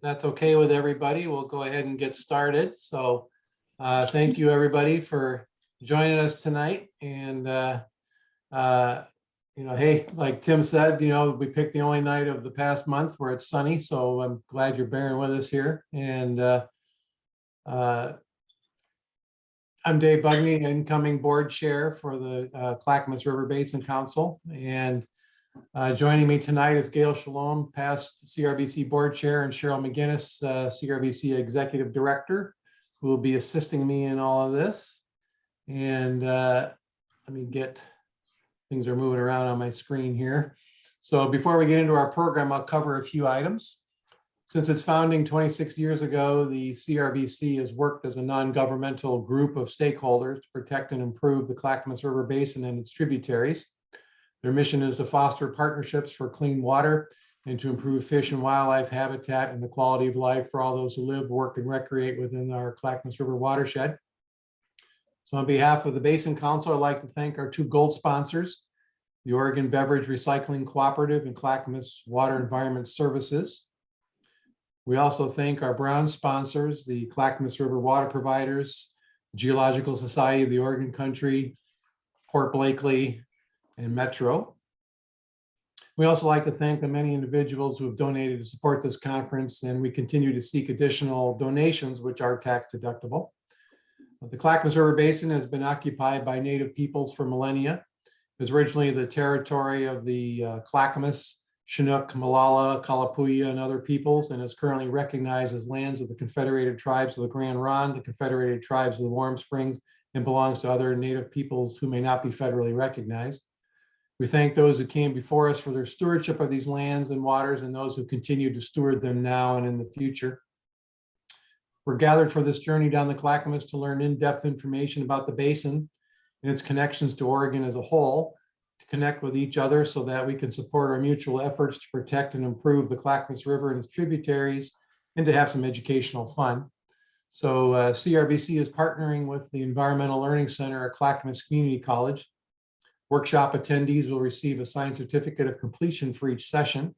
that's okay with everybody, we'll go ahead and get started. So thank you, everybody, for joining us tonight. And, hey, like Tim said, we picked the only night of the past month where it's sunny. So I'm glad you're bearing with us here. And I'm Dave Bugney, incoming board chair for the Clackamas River Basin Council. And joining me tonight is Gail Shalom, past CRBC board chair, and Cheryl McGinnis, CRBC executive director, who will be assisting me in all of this. And let me get, things are moving around on my screen here. So before we get into our program, I'll cover a few items. Since its founding 26 years ago, the CRBC has worked as a non-governmental group of stakeholders to protect and improve the Clackamas River Basin and its tributaries. Their mission is to foster partnerships for clean water and to improve fish and wildlife habitat and the quality of life for all those who live, work, and recreate within our Clackamas River watershed. So on behalf of the Basin Council, I'd like to thank our two gold sponsors, the Oregon Beverage Recycling Cooperative and Clackamas Water Environment Services. We also thank our bronze sponsors, the Clackamas River Water Providers, Geological Society of the Oregon Country, Port Blakely, and Metro. We also like to thank the many individuals who have donated to support this conference, and we continue to seek additional donations, which are tax deductible. The Clackamas River Basin has been occupied by Native peoples for millennia. It was originally the territory of the Clackamas, Chinook, Molalla, Kalapuya, and other peoples, and is currently recognized as lands of the Confederated Tribes of the Grand Ronde, the Confederated Tribes of the Warm Springs, and belongs to other Native peoples who may not be federally recognized. We thank those who came before us for their stewardship of these lands and waters, and those who continue to steward them now and in the future. We're gathered for this journey down the Clackamas to learn in-depth information about the basin and its connections to Oregon as a whole, to connect with each other so that we can support our mutual efforts to protect and improve the Clackamas River and its tributaries, and to have some educational fun. So CRBC is partnering with the Environmental Learning Center at Clackamas Community College. Workshop attendees will receive a signed certificate of completion for each session.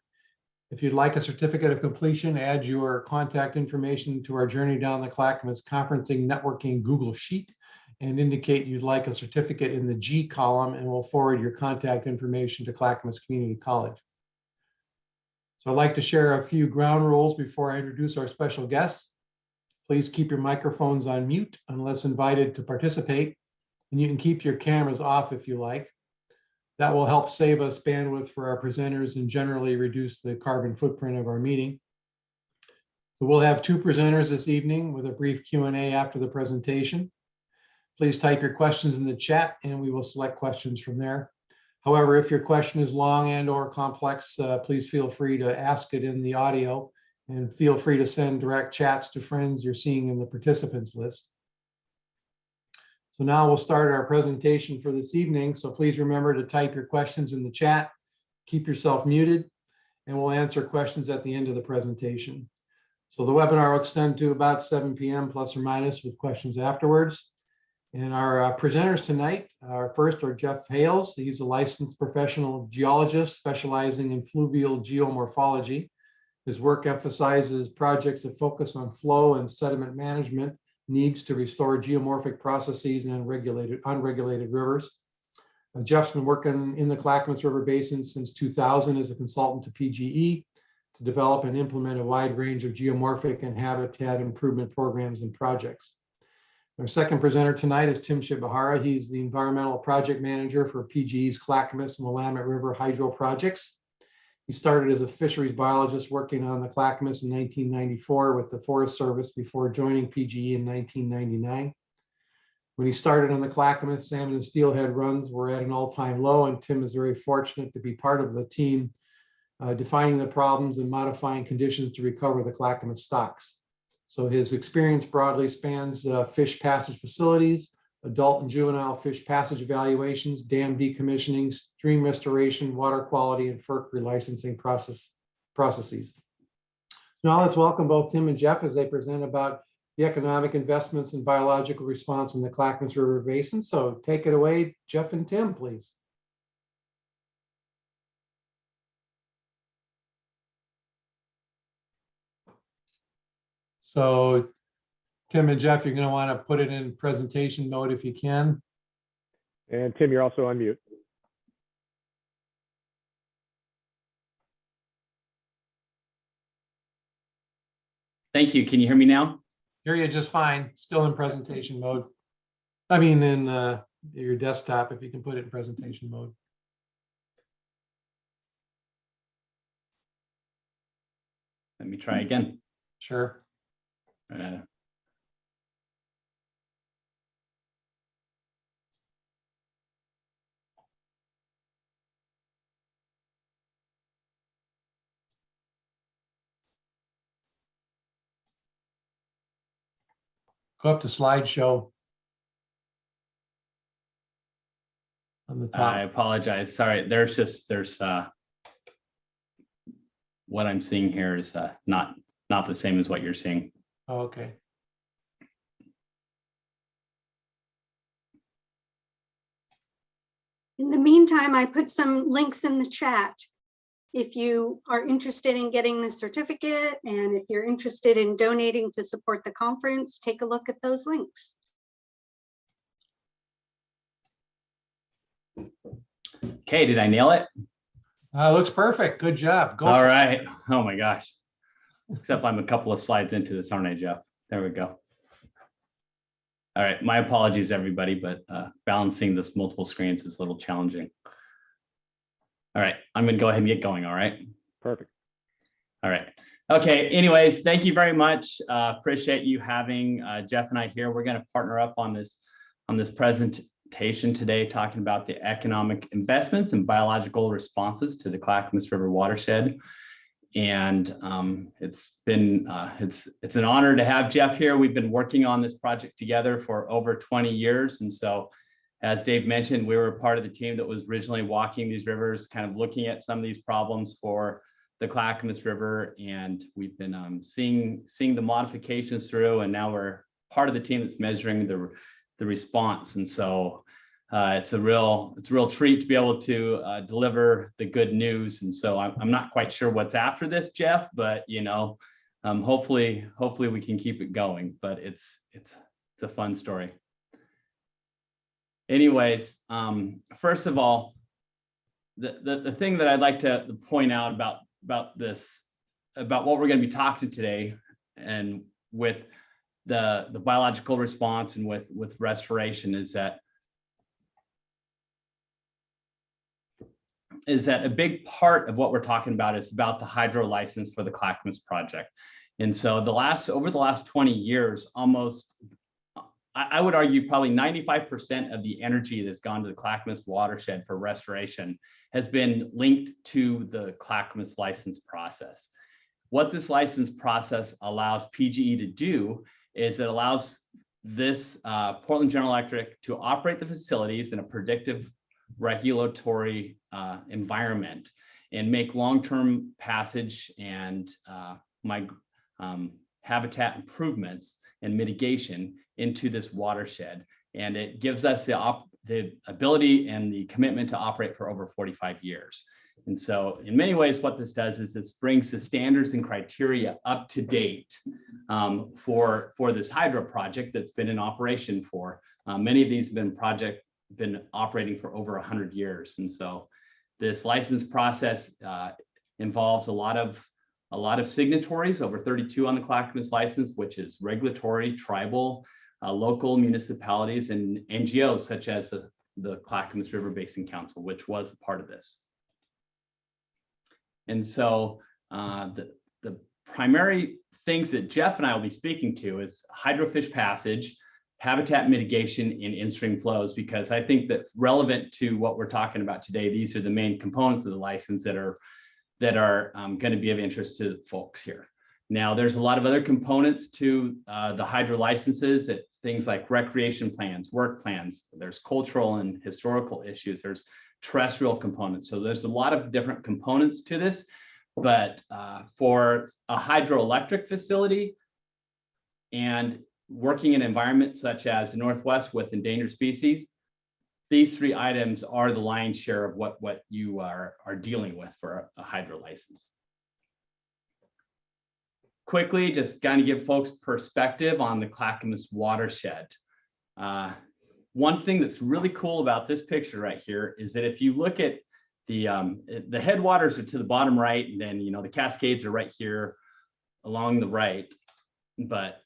If you'd like a certificate of completion, add your contact information to our Journey Down the Clackamas Conferencing Networking Google Sheet and indicate you'd like a certificate in the G column, and we'll forward your contact information to Clackamas Community College. So I'd like to share a few ground rules before I introduce our special guests. Please keep your microphones on mute unless invited to participate, and you can keep your cameras off if you like. That will help save us bandwidth for our presenters and generally reduce the carbon footprint of our meeting. So we'll have two presenters this evening with a brief Q&A after the presentation. Please type your questions in the chat and we will select questions from there. However, if your question is long and or complex, please feel free to ask it in the audio, and feel free to send direct chats to friends you're seeing in the participants list. So now we'll start our presentation for this evening. So please remember to type your questions in the chat, keep yourself muted, and we'll answer questions at the end of the presentation. So the webinar will extend to about 7 p.m. plus or minus, with questions afterwards. And our presenters tonight are first are Geoff Hales. He's a licensed professional geologist specializing in fluvial geomorphology. His work emphasizes projects that focus on flow and sediment management needs to restore geomorphic processes in unregulated rivers. Geoff's been working in the Clackamas River Basin since 2000 as a consultant to PGE to develop and implement a wide range of geomorphic and habitat improvement programs and projects. Our second presenter tonight is Tim Shibahara. He's the environmental project manager for PGE's Clackamas and Willamette River hydro projects. He started as a fisheries biologist working on the Clackamas in 1994 with the Forest Service before joining PGE in 1999. When he started on the Clackamas, salmon and steelhead runs were at an all-time low, and Tim is very fortunate to be part of the team defining the problems and modifying conditions to recover the Clackamas stocks. So his experience broadly spans fish passage facilities, adult and juvenile fish passage evaluations, dam decommissioning, stream restoration, water quality, and FERC relicensing processes. Now let's welcome both Tim and Geoff as they present about the economic investments and biological response in the Clackamas River Basin. So take it away, Geoff and Tim, please. So Tim and Geoff, you're going to want to put it in presentation mode if you can. And Tim, you're also on mute. Thank you. Can you hear me now? Hear you just fine. Still in presentation mode. I mean, in your desktop, if you can put it in presentation mode. Let me try again. Sure. Go up to slideshow on the top. I apologize. Sorry. There's what I'm seeing here is not the same as what you're seeing. Oh, okay. In the meantime, I put some links in the chat. If you are interested in getting the certificate and if you're interested in donating to support the conference, take a look at those links. Okay, did I nail it? Looks perfect. Good job. Go All for it. right. Oh my gosh. Except I'm a couple of slides into this, aren't I, Geoff? There we go. All right. My apologies, everybody, but balancing this multiple screens is a little challenging. All right. I'm going to go ahead and get going. All right. Perfect. All right. Okay. Anyways, thank you very much. Appreciate you having Geoff and I here. We're going to partner up on this presentation today, talking about the economic investments and biological responses to the Clackamas River watershed. And it's been it's an honor to have Geoff here. We've been working on this project together for over 20 years, and so, as Dave mentioned, we were part of the team that was originally walking these rivers, kind of looking at some of these problems for the Clackamas River, and we've been seeing the modifications through, and now we're part of the team that's measuring the response. And so it's a real treat to be able to deliver the good news. And so I'm not quite sure what's after this, Geoff, but hopefully we can keep it going. But it's a fun story. Anyways, first of all, the thing that I'd like to point out about what we're going to be talking today, and with the biological response and with restoration, is that a big part of what we're talking about is about the hydro license for the Clackamas project. And so over the last 20 years, almost, I would argue probably 95% of the energy that's gone to the Clackamas watershed for restoration has been linked to the Clackamas license process. What this license process allows PGE to do is it allows this Portland General Electric to operate the facilities in a predictive regulatory environment and make long-term passage and habitat improvements and mitigation into this watershed. And it gives us the ability and the commitment to operate for over 45 years. And so in many ways, what this does is this brings the standards and criteria up to date for this hydro project that's been in operation for many of these have been operating for over 100 years. And so this license process involves a lot of signatories, over 32 on the Clackamas license, which is regulatory, tribal, local municipalities, and NGOs such as the Clackamas River Basin Council, which was a part of this. And so the primary things that Geoff and I will be speaking to is hydrofish passage, habitat mitigation, and in-stream flows, because I think that relevant to what we're talking about today, these are the main components of the license that are going to be of interest to folks here. Now, there's a lot of other components to the hydro licenses, that things like recreation plans, work plans, there's cultural and historical issues, there's terrestrial components. So there's a lot of different components to this, but for a hydroelectric facility and working in environments such as the Northwest with endangered species, these three items are the lion's share of what you are dealing with for a hydro license. quickly, just kind of give folks perspective on the Clackamas watershed. One thing that's really cool about this picture right here is that if you look at the headwaters are to the bottom right, and then the Cascades are right here along the right. But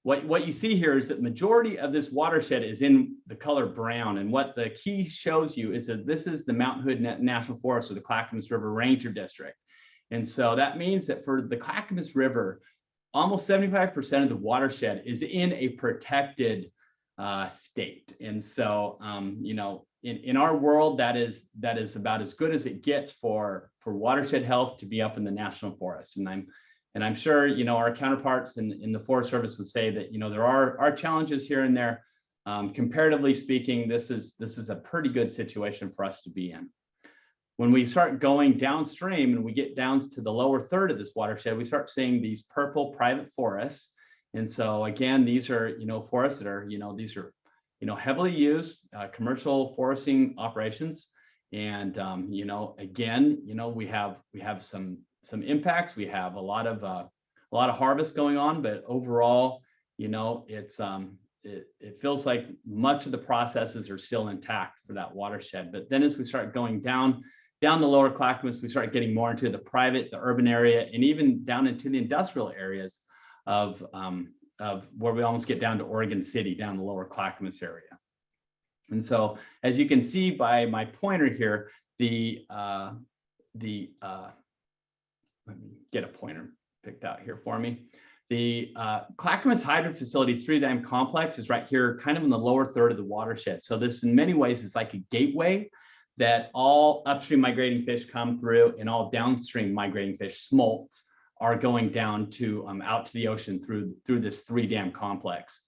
what you see here is that majority of this watershed is in the color brown, and what the key shows you is that this is the Mount Hood National Forest, or the Clackamas River Ranger District. And so that means that for the Clackamas River, almost 75% of the watershed is in a protected state. And so, in our world, that is about as good as it gets for watershed health to be up in the national forest. And I'm sure our counterparts in the Forest Service would say that there are challenges here and there. Comparatively speaking, this is a pretty good situation for us to be in. When we start going downstream and we get down to the lower third of this watershed, we start seeing these purple private forests. And so again, these are forests that are these are heavily used commercial foresting operations. And again, we have some impacts. We have a lot of harvest going on, but overall, it's it feels like much of the processes are still intact for that watershed. But then as we start going down the lower Clackamas, we start getting more into the private, the urban area, and even down into the industrial areas of where we almost get down to Oregon City, down the lower Clackamas area. And so, as you can see by my pointer here, let me get a pointer picked out here for me. The Clackamas Hydro Facility 3-dam complex is right here, kind of in the lower third of the watershed. So this, in many ways, is like a gateway that all upstream migrating fish come through, and all downstream migrating fish, smolts, are going down to out to the ocean through this 3-dam complex.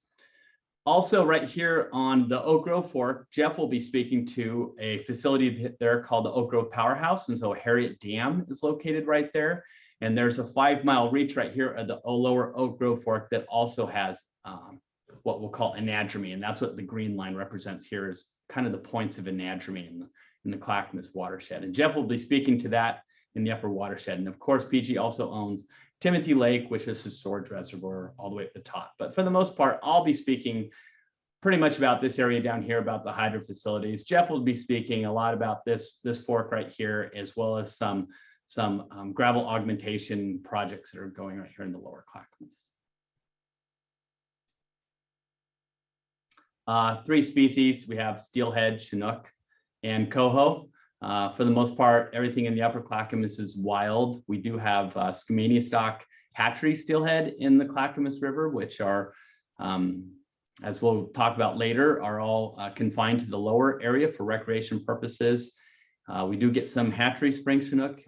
Also, right here on the Oak Grove Fork, Geoff will be speaking to a facility there called the Oak Grove Powerhouse, and so Harriet Dam is located right there. And there's a 5-mile reach right here at the lower Oak Grove Fork that also has what we'll call anadromy, and that's what the green line represents here, is kind of the points of anadromy in the Clackamas watershed. And Geoff will be speaking to that in the upper watershed. And of course, PG also owns Timothy Lake, which is his storage reservoir all the way at the top. But for the most part, I'll be speaking pretty much about this area down here, about the hydro facilities. Geoff will be speaking a lot about this fork right here, as well as some gravel augmentation projects that are going right here in the lower Clackamas. 3 species, we have steelhead, Chinook, and coho. For the most part, everything in the upper Clackamas is wild. We do have Skamania stock hatchery steelhead in the Clackamas River, which are, as we'll talk about later, are all confined to the lower area for recreation purposes. We do get some hatchery spring Chinook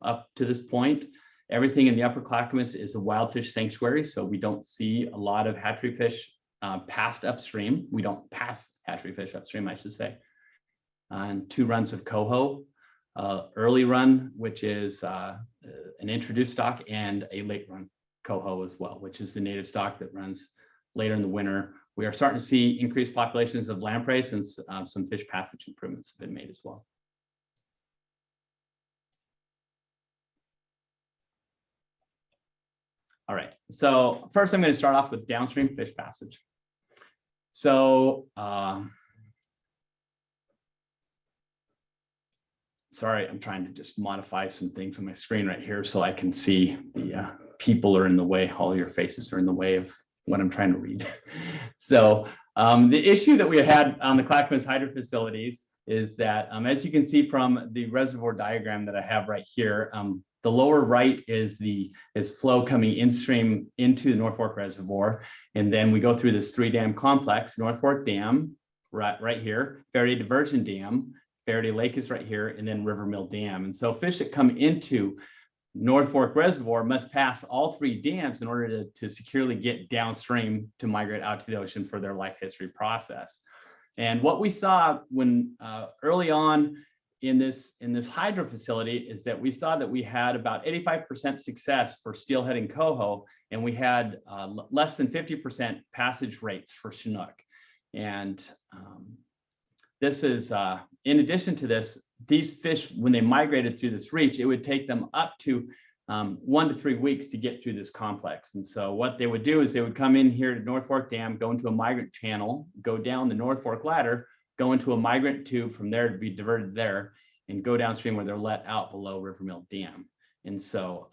up to this point. Everything in the upper Clackamas is a wild fish sanctuary, so we don't see a lot of hatchery fish passed upstream. We don't pass hatchery fish upstream, I should say. And 2 runs of coho, early run, which is an introduced stock, and a late run coho as well, which is the native stock that runs later in the winter. We are starting to see increased populations of lampreys, and some fish passage improvements have been made as well. All right, so first I'm going to start off with downstream fish passage. So, sorry, I'm trying to just modify some things on my screen right here so I can see the people are in the way. All your faces are in the way of what I'm trying to read. So the issue that we had on the Clackamas hydro facilities is that, as you can see from the reservoir diagram that I have right here, the lower right is flow coming instream into the North Fork Reservoir, and then we go through this 3-dam complex: North Fork Dam right here, Faraday Diversion Dam, Faraday Lake is right here, and then River Mill Dam. And so fish that come into North Fork Reservoir must pass all 3 dams in order to securely get downstream to migrate out to the ocean for their life history process. And what we saw when early on in this hydro facility is that we saw that we had about 85% success for steelhead and coho, and we had less than 50% passage rates for Chinook. And this is, in addition to this, these fish, when they migrated through this reach, it would take them up to 1 to 3 weeks to get through this complex. And so what they would do is they would come in here to North Fork Dam, go into a migrant channel, go down the North Fork ladder, go into a migrant tube from there to be diverted there, and go downstream where they're let out below Rivermill Dam. And so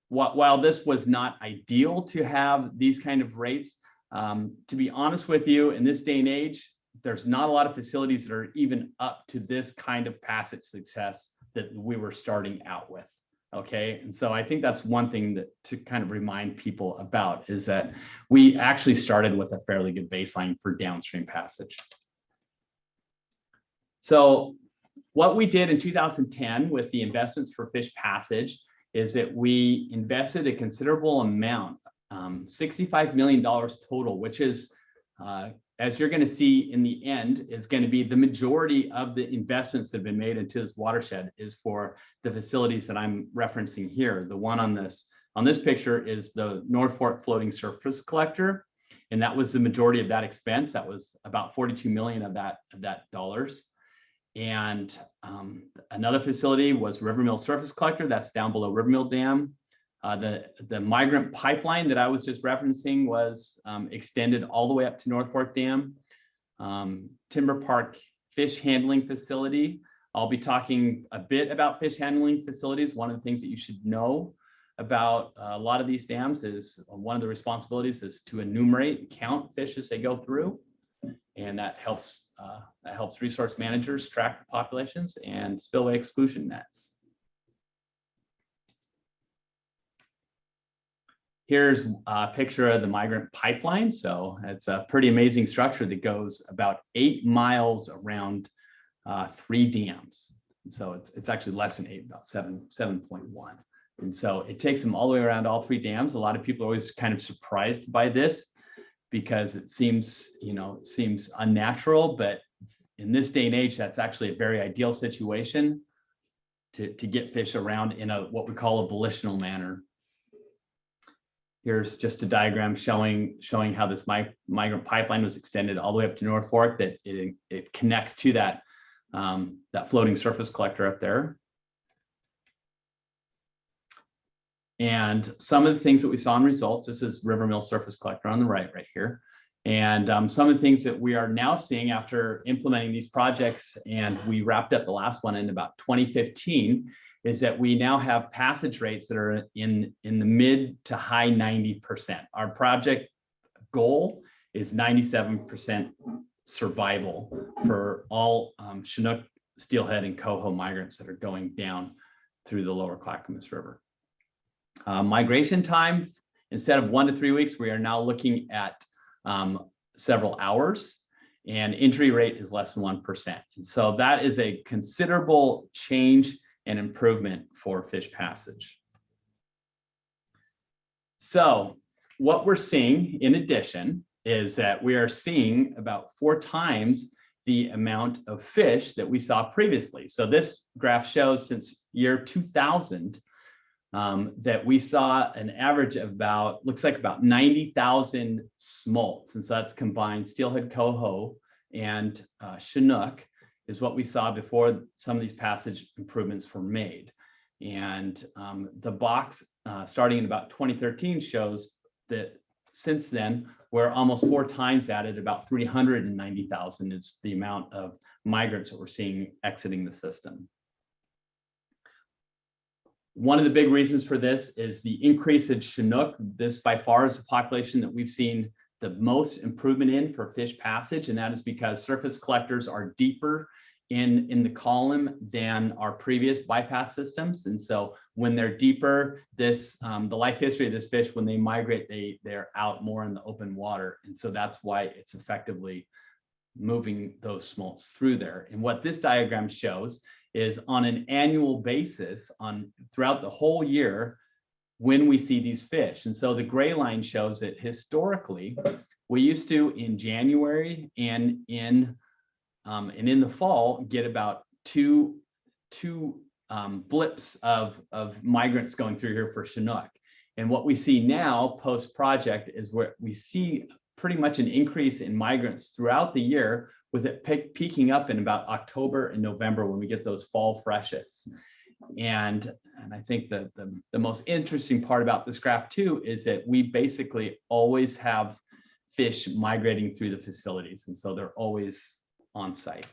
while this was not ideal to have these kind of rates, to be honest with you, in this day and age, there's not a lot of facilities that are even up to this kind of passage success that we were starting out with. Okay, and so I think that's one thing that to kind of remind people about is that we actually started with a fairly good baseline for downstream passage. So what we did in 2010 with the investments for fish passage is that we invested a considerable amount, $65 million total, which is, as you're going to see in the end, is going to be the majority of the investments that have been made into this watershed is for the facilities that I'm referencing here. The one on this picture is the North Fork Floating Surface Collector, and that was the majority of that expense. That was about 42 million of that dollars. And another facility was Rivermill Surface Collector. That's down below Rivermill Dam. The migrant pipeline that I was just referencing was extended all the way up to North Fork Dam. Timber Park Fish Handling Facility. I'll be talking a bit about fish handling facilities. One of the things that you should know about a lot of these dams is one of the responsibilities is to enumerate and count fish as they go through. And that helps resource managers track the populations and spillway exclusion nets. Here's a picture of the migrant pipeline. So it's a pretty amazing structure that goes about 8 miles around 3 dams. And so it's actually less than 8, about 7.1. And so it takes them all the way around all 3 dams. A lot of people are always kind of surprised by this because it seems, it seems unnatural, but in this day and age, that's actually a very ideal situation to get fish around in what we call a volitional manner. Here's just a diagram showing how this migrant pipeline was extended all the way up to North Fork, that it connects to that floating surface collector up there. And some of the things that we saw in results, this is Rivermill Surface Collector on the right here. And some of the things that we are now seeing after implementing these projects, and we wrapped up the last one in about 2015, is that we now have passage rates that are in the mid to high 90%. Our project goal is 97% survival for all Chinook, steelhead, and coho migrants that are going down through the lower Clackamas River. Migration time, instead of 1 to 3 weeks, we are now looking at several hours, and entry rate is less than 1%. And so that is a considerable change and improvement for fish passage. So what we're seeing in addition is that we are seeing about 4 times the amount of fish that we saw previously. So this graph shows since year 2000 that we saw an average of looks like about 90,000 smolts. And so that's combined steelhead, coho, and Chinook is what we saw before some of these passage improvements were made. And the box starting in about 2013 shows that since then, we're almost 4 times that at about 390,000 is the amount of migrants that we're seeing exiting the system. One of the big reasons for this is the increase in Chinook. This by far is the population that we've seen the most improvement in for fish passage, and that is because surface collectors are deeper in the column than our previous bypass systems. And so when they're deeper, the life history of this fish, when they migrate, they're out more in the open water. And so that's why it's effectively moving those smolts through there. And what this diagram shows is on an annual basis throughout the whole year when we see these fish. And so the gray line shows that historically, we used to in January and in the fall get about two blips of migrants going through here for Chinook. And what we see now post-project is where we see pretty much an increase in migrants throughout the year, with it peaking up in about October and November when we get those fall freshets. And I think that the most interesting part about this graph too is that we basically always have fish migrating through the facilities. And so they're always on site.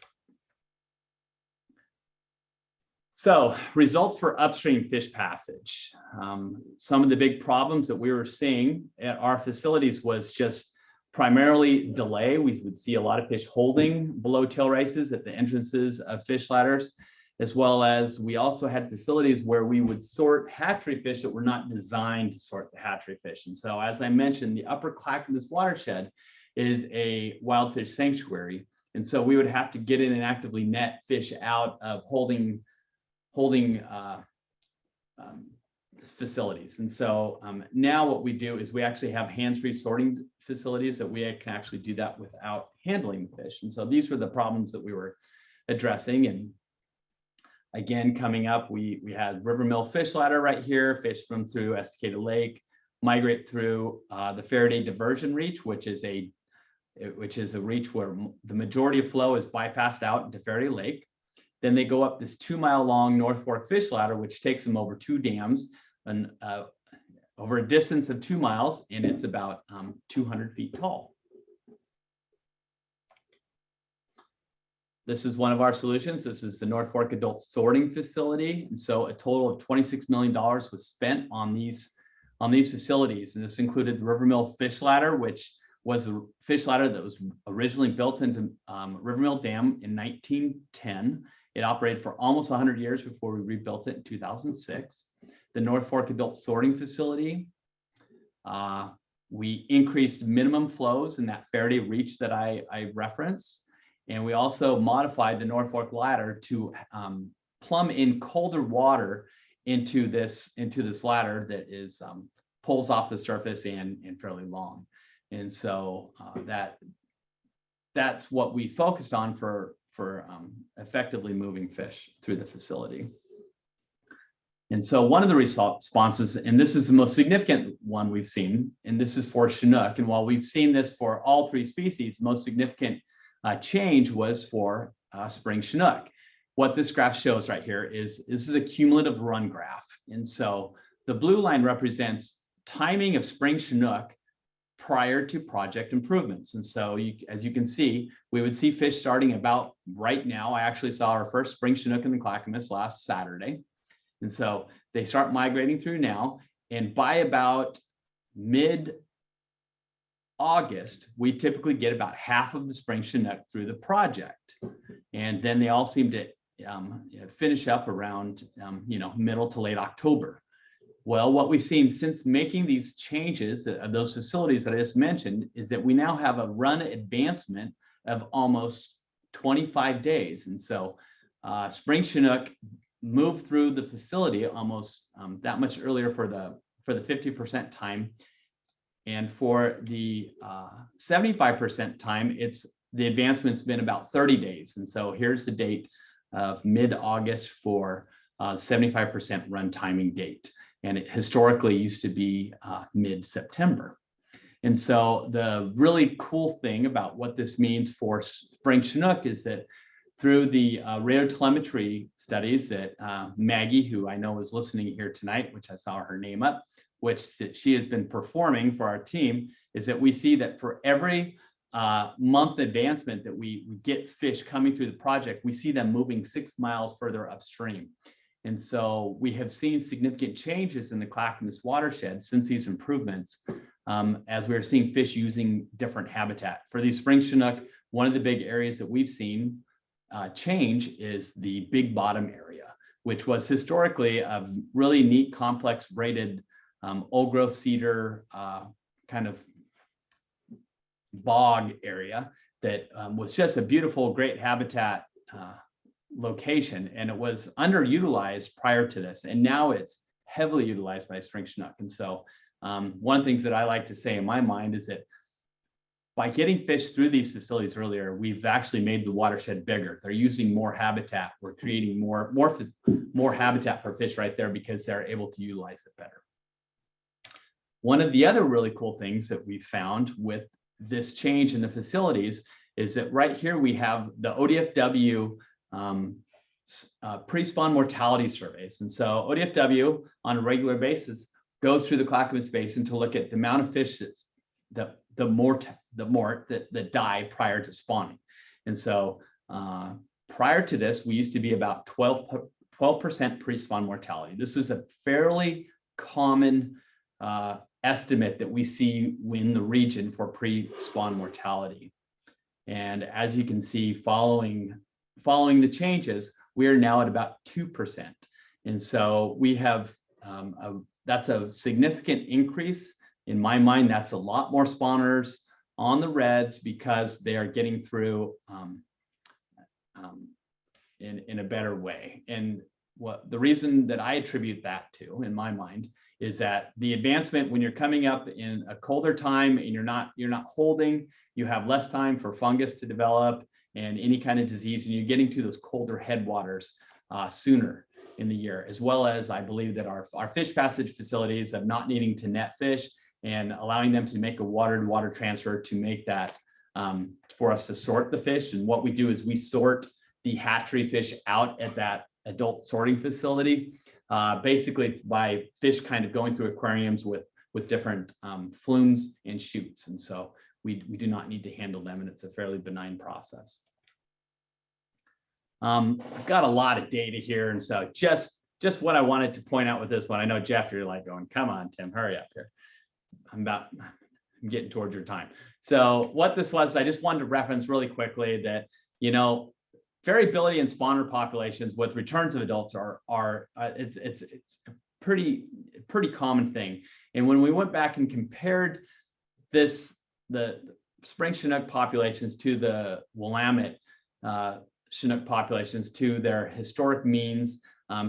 So results for upstream fish passage. Some of the big problems that we were seeing at our facilities was just primarily delay. We would see a lot of fish holding below tail races at the entrances of fish ladders, as well as we also had facilities where we would sort hatchery fish that were not designed to sort the hatchery fish. And so, as I mentioned, the upper Clackamas watershed is a wild fish sanctuary. And so we would have to get in and actively net fish out of holding facilities. And so now what we do is we actually have hands-free sorting facilities that we can actually do that without handling the fish. And so these were the problems that we were addressing. And again, coming up, we had River Mill fish ladder right here, fish swim through Estacada Lake, migrate through the Faraday diversion reach, which is a reach where the majority of flow is bypassed out into Faraday Lake. Then they go up this 2-mile long North Fork fish ladder, which takes them over 2 dams and over a distance of 2 miles, and it's about 200 feet tall. This is one of our solutions. This is the North Fork Adult Sorting Facility. And so a total of $26 million was spent on these facilities. And this included the River Mill fish ladder, which was a fish ladder that was originally built into River Mill Dam in 1910. It operated for almost 100 years before we rebuilt it in 2006. The North Fork Adult Sorting Facility. We increased minimum flows in that Faraday reach that I referenced. And we also modified the North Fork ladder to plumb in colder water into this ladder that is pulls off the surface and fairly long. And so that's what we focused on for effectively moving fish through the facility. And so one of the responses, and this is the most significant one we've seen, and this is for Chinook. And while we've seen this for all 3 species, most significant change was for spring Chinook. What this graph shows right here is this is a cumulative run graph. And so the blue line represents timing of spring Chinook prior to project improvements. And so as you can see, we would see fish starting about right now. I actually saw our first spring Chinook in the Clackamas last Saturday. And so they start migrating through now. And by about mid-August, we typically get about half of the spring Chinook through the project. And then they all seem to finish up around middle to late October. Well, what we've seen since making these changes of those facilities that I just mentioned is that we now have a run advancement of almost 25 days. And so spring Chinook moved through the facility almost that much earlier for the 50% time. And for the 75% time, the advancement's been about 30 days. And so here's the date of mid-August for 75% run timing date. And it historically used to be mid-September. And so the really cool thing about what this means for spring Chinook is that through the radiotelemetry studies that Maggie, who I know is listening here tonight, which I saw her name up, which she has been performing for our team, is that we see that for every month advancement that we get fish coming through the project, we see them moving 6 miles further upstream. And so we have seen significant changes in the Clackamas watershed since these improvements, as we're seeing fish using different habitat. For these spring Chinook, one of the big areas that we've seen change is the Big Bottom area, which was historically a really neat, complex, braided old growth cedar kind of bog area that was just a beautiful, great habitat location, and it was underutilized prior to this, and now it's heavily utilized by spring Chinook. And so one of the things that I like to say in my mind is that by getting fish through these facilities earlier, we've actually made the watershed bigger. They're using more habitat. We're creating more habitat for fish right there because they're able to utilize it better. One of the other really cool things that we found with this change in the facilities is that right here we have the ODFW pre-spawn mortality surveys. And so ODFW on a regular basis goes through the Clackamas Basin to look at the amount of fish that die prior to spawning. And so prior to this, we used to be about 12% pre-spawn mortality. This is a fairly common estimate that we see in the region for pre-spawn mortality. And as you can see, following the changes, we are now at about 2%. And so we have, that's a significant increase. In my mind, that's a lot more spawners on the reds because they are getting through in a better way. And what the reason that I attribute that to, in my mind, is that the advancement when you're coming up in a colder time and you're not holding, you have less time for fungus to develop and any kind of disease, and you're getting to those colder headwaters sooner in the year, as well as I believe that our fish passage facilities of not needing to net fish and allowing them to make a water-to-water transfer to make that for us to sort the fish. And what we do is we sort the hatchery fish out at that adult sorting facility, basically by fish kind of going through aquariums with different flumes and shoots. And so we do not need to handle them, and it's a fairly benign process. I've got a lot of data here, and so just what I wanted to point out with this one. I know, Geoff, you're like going, come on, Tim, hurry up here. I'm getting towards your time. So what this was, I just wanted to reference really quickly that, you know, variability in spawner populations with returns of adults it's a pretty common thing. And when we went back and compared the spring Chinook populations to the Willamette Chinook populations to their historic means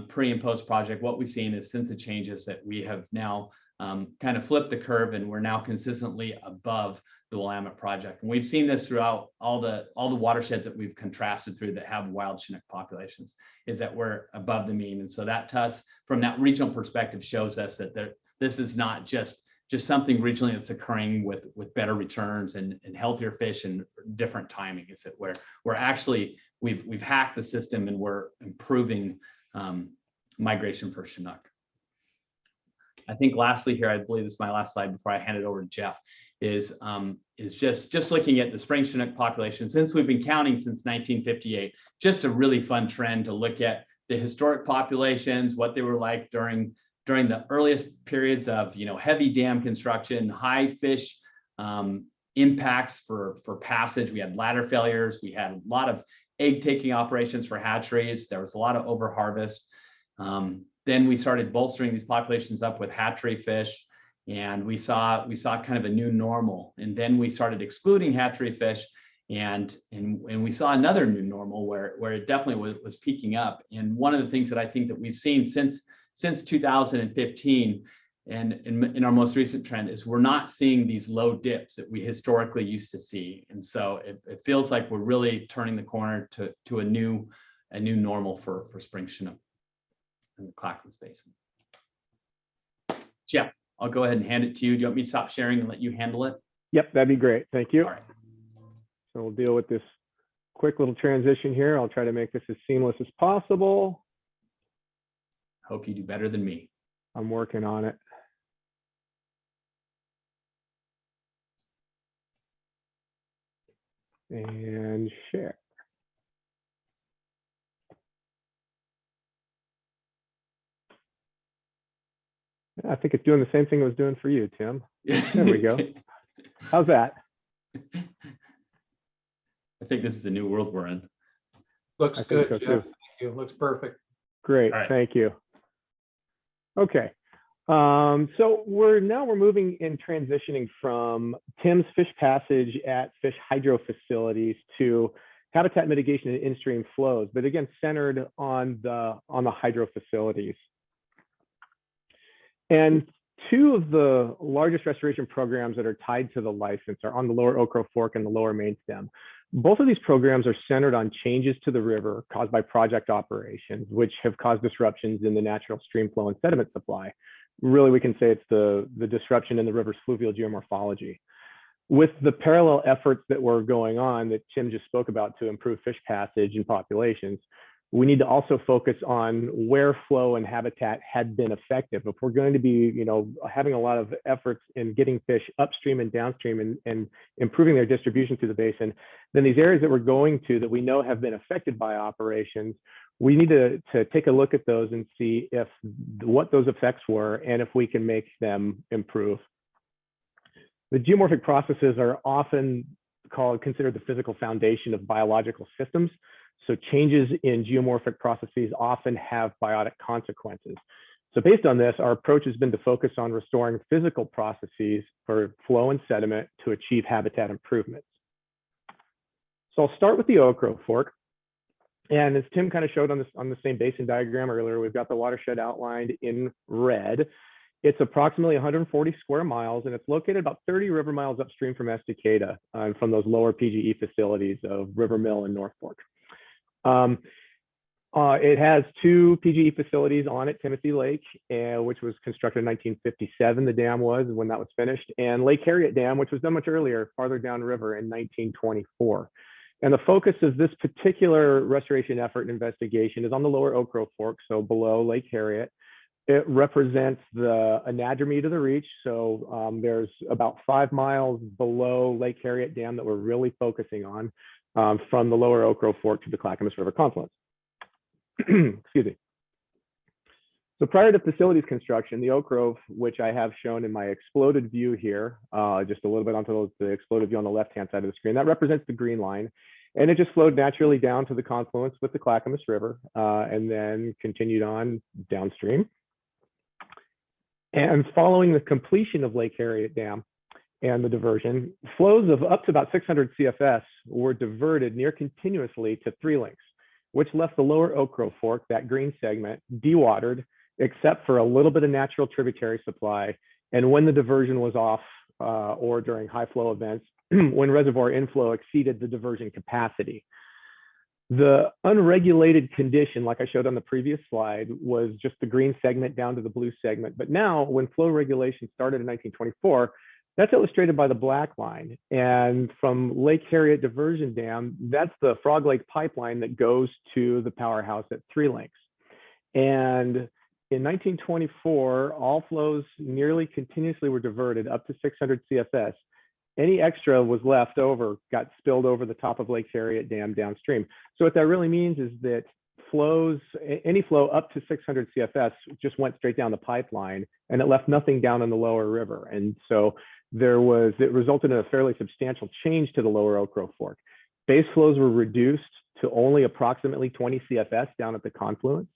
pre and post project, what we've seen is since the changes that we have now kind of flipped the curve, and we're now consistently above the Willamette project. And we've seen this throughout all the watersheds that we've contrasted through that have wild Chinook populations, is that we're above the mean. And so that to us, from that regional perspective, shows us that this is not just something regionally that's occurring with better returns and healthier fish and different timing. Is that we're actually we've hacked the system and we're improving migration for Chinook. I think lastly here, I believe this is my last slide before I hand it over to Geoff, is just looking at the spring Chinook population since we've been counting since 1958. Just a really fun trend to look at the historic populations, what they were like during the earliest periods of, you know, heavy dam construction, high fish impacts for passage. We had ladder failures. We had a lot of egg taking operations for hatcheries. There was a lot of overharvest. Then we started bolstering these populations up with hatchery fish, and we saw kind of a new normal. And then we started excluding hatchery fish, and we saw another new normal where it definitely was peaking up. And one of the things that I think that we've seen since 2015 and in our most recent trend is we're not seeing these low dips that we historically used to see. And so it feels like we're really turning the corner to a new normal for spring Chinook in the Clackamas Basin. Geoff, I'll go ahead and hand it to you. Do you want me to stop sharing and let you handle it? Yep, that'd be great. Thank you. All right. So we'll deal with this quick little transition here. I'll try to make this as seamless as possible. Hope you do better than me. I'm working on it. And share. I think it's doing the same thing it was doing for you, Tim. There we go. How's that? I think this is the new world we're in. Looks I think good, so, Geoff. too. Thank you. Looks perfect. Great, All right. thank you. Okay, so we're moving and transitioning from Tim's fish passage at fish hydro facilities to habitat mitigation and in-stream flows, but again, centered on the hydro facilities. And two of the largest restoration programs that are tied to the license are on the lower Oak Grove Fork and the lower main stem. Both of these programs are centered on changes to the river caused by project operations, which have caused disruptions in the natural stream flow and sediment supply. Really, we can say it's the disruption in the river's fluvial geomorphology. With the parallel efforts that were going on that Tim just spoke about to improve fish passage and populations, we need to also focus on where flow and habitat had been effective. If we're going to be, having a lot of efforts in getting fish upstream and downstream and improving their distribution through the basin, then these areas that we're going to that we know have been affected by operations, we need to take a look at those and see what those effects were and if we can make them improve. The geomorphic processes are often considered the physical foundation of biological systems. So changes in geomorphic processes often have biotic consequences. So based on this, our approach has been to focus on restoring physical processes for flow and sediment to achieve habitat improvements. So I'll start with the Okro Fork. And as Tim kind of showed on the same basin diagram earlier, we've got the watershed outlined in red. It's approximately 140 square miles, and it's located about 30 river miles upstream from Estacada and from those lower PGE facilities of River Mill and North Fork. It has two PGE facilities on it, Timothy Lake, which was constructed in 1957, the dam was, when that was finished, and Lake Harriet Dam, which was done much earlier, farther downriver in 1924. And the focus of this particular restoration effort and investigation is on the lower Okro Fork, so below Lake Harriet. It represents the anadromede of the reach. So there's about 5 miles below Lake Harriet Dam that we're really focusing on from the lower Okro Fork to the Clackamas River confluence. Excuse me. So prior to facilities construction, the Oak Grove, which I have shown in my exploded view here, just a little bit onto the exploded view on the left-hand side of the screen, that represents the green line. And it just flowed naturally down to the confluence with the Clackamas River and then continued on downstream. And following the completion of Lake Harriet Dam and the diversion, flows of up to about 600 CFS were diverted near continuously to 3 links, which left the lower Oak Grove Fork, that green segment, dewatered, except for a little bit of natural tributary supply. And when the diversion was off or during high flow events, when reservoir inflow exceeded the diversion capacity. The unregulated condition, like I showed on the previous slide, was just the green segment down to the blue segment. But now when flow regulation started in 1924, that's illustrated by the black line. And from Lake Harriet Diversion Dam, that's the Frog Lake pipeline that goes to the powerhouse at 3 links. And in 1924, all flows nearly continuously were diverted up to 600 CFS. Any extra was left over, got spilled over the top of Lake Harriet Dam downstream. So what that really means is that any flow up to 600 CFS just went straight down the pipeline and it left nothing down in the lower river. And so it resulted in a fairly substantial change to the lower Oak Grove Fork. Base flows were reduced to only approximately 20 CFS down at the confluence.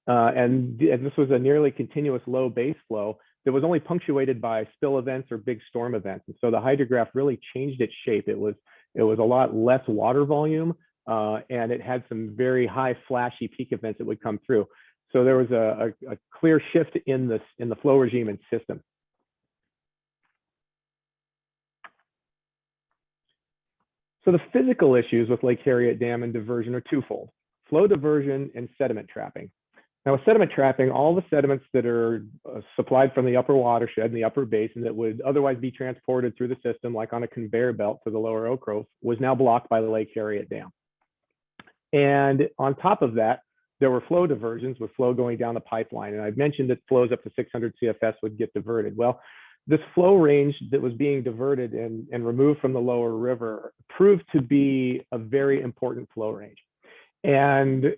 And this was a nearly continuous low base flow that was only punctuated by spill events or big storm events. And so the hydrograph really changed its shape. It was a lot less water volume, and it had some very high flashy peak events that would come through. So there was a clear shift in the flow regime and system. So the physical issues with Lake Harriet Dam and diversion are twofold: flow diversion and sediment trapping. Now, with sediment trapping, all the sediments that are supplied from the upper watershed and the upper basin that would otherwise be transported through the system, like on a conveyor belt to the lower Oak Grove, was now blocked by the Lake Harriet Dam. And on top of that, there were flow diversions with flow going down the pipeline. And I've mentioned that flows up to 600 CFS would get diverted. Well, this flow range that was being diverted and removed from the lower river proved to be a very important flow range. And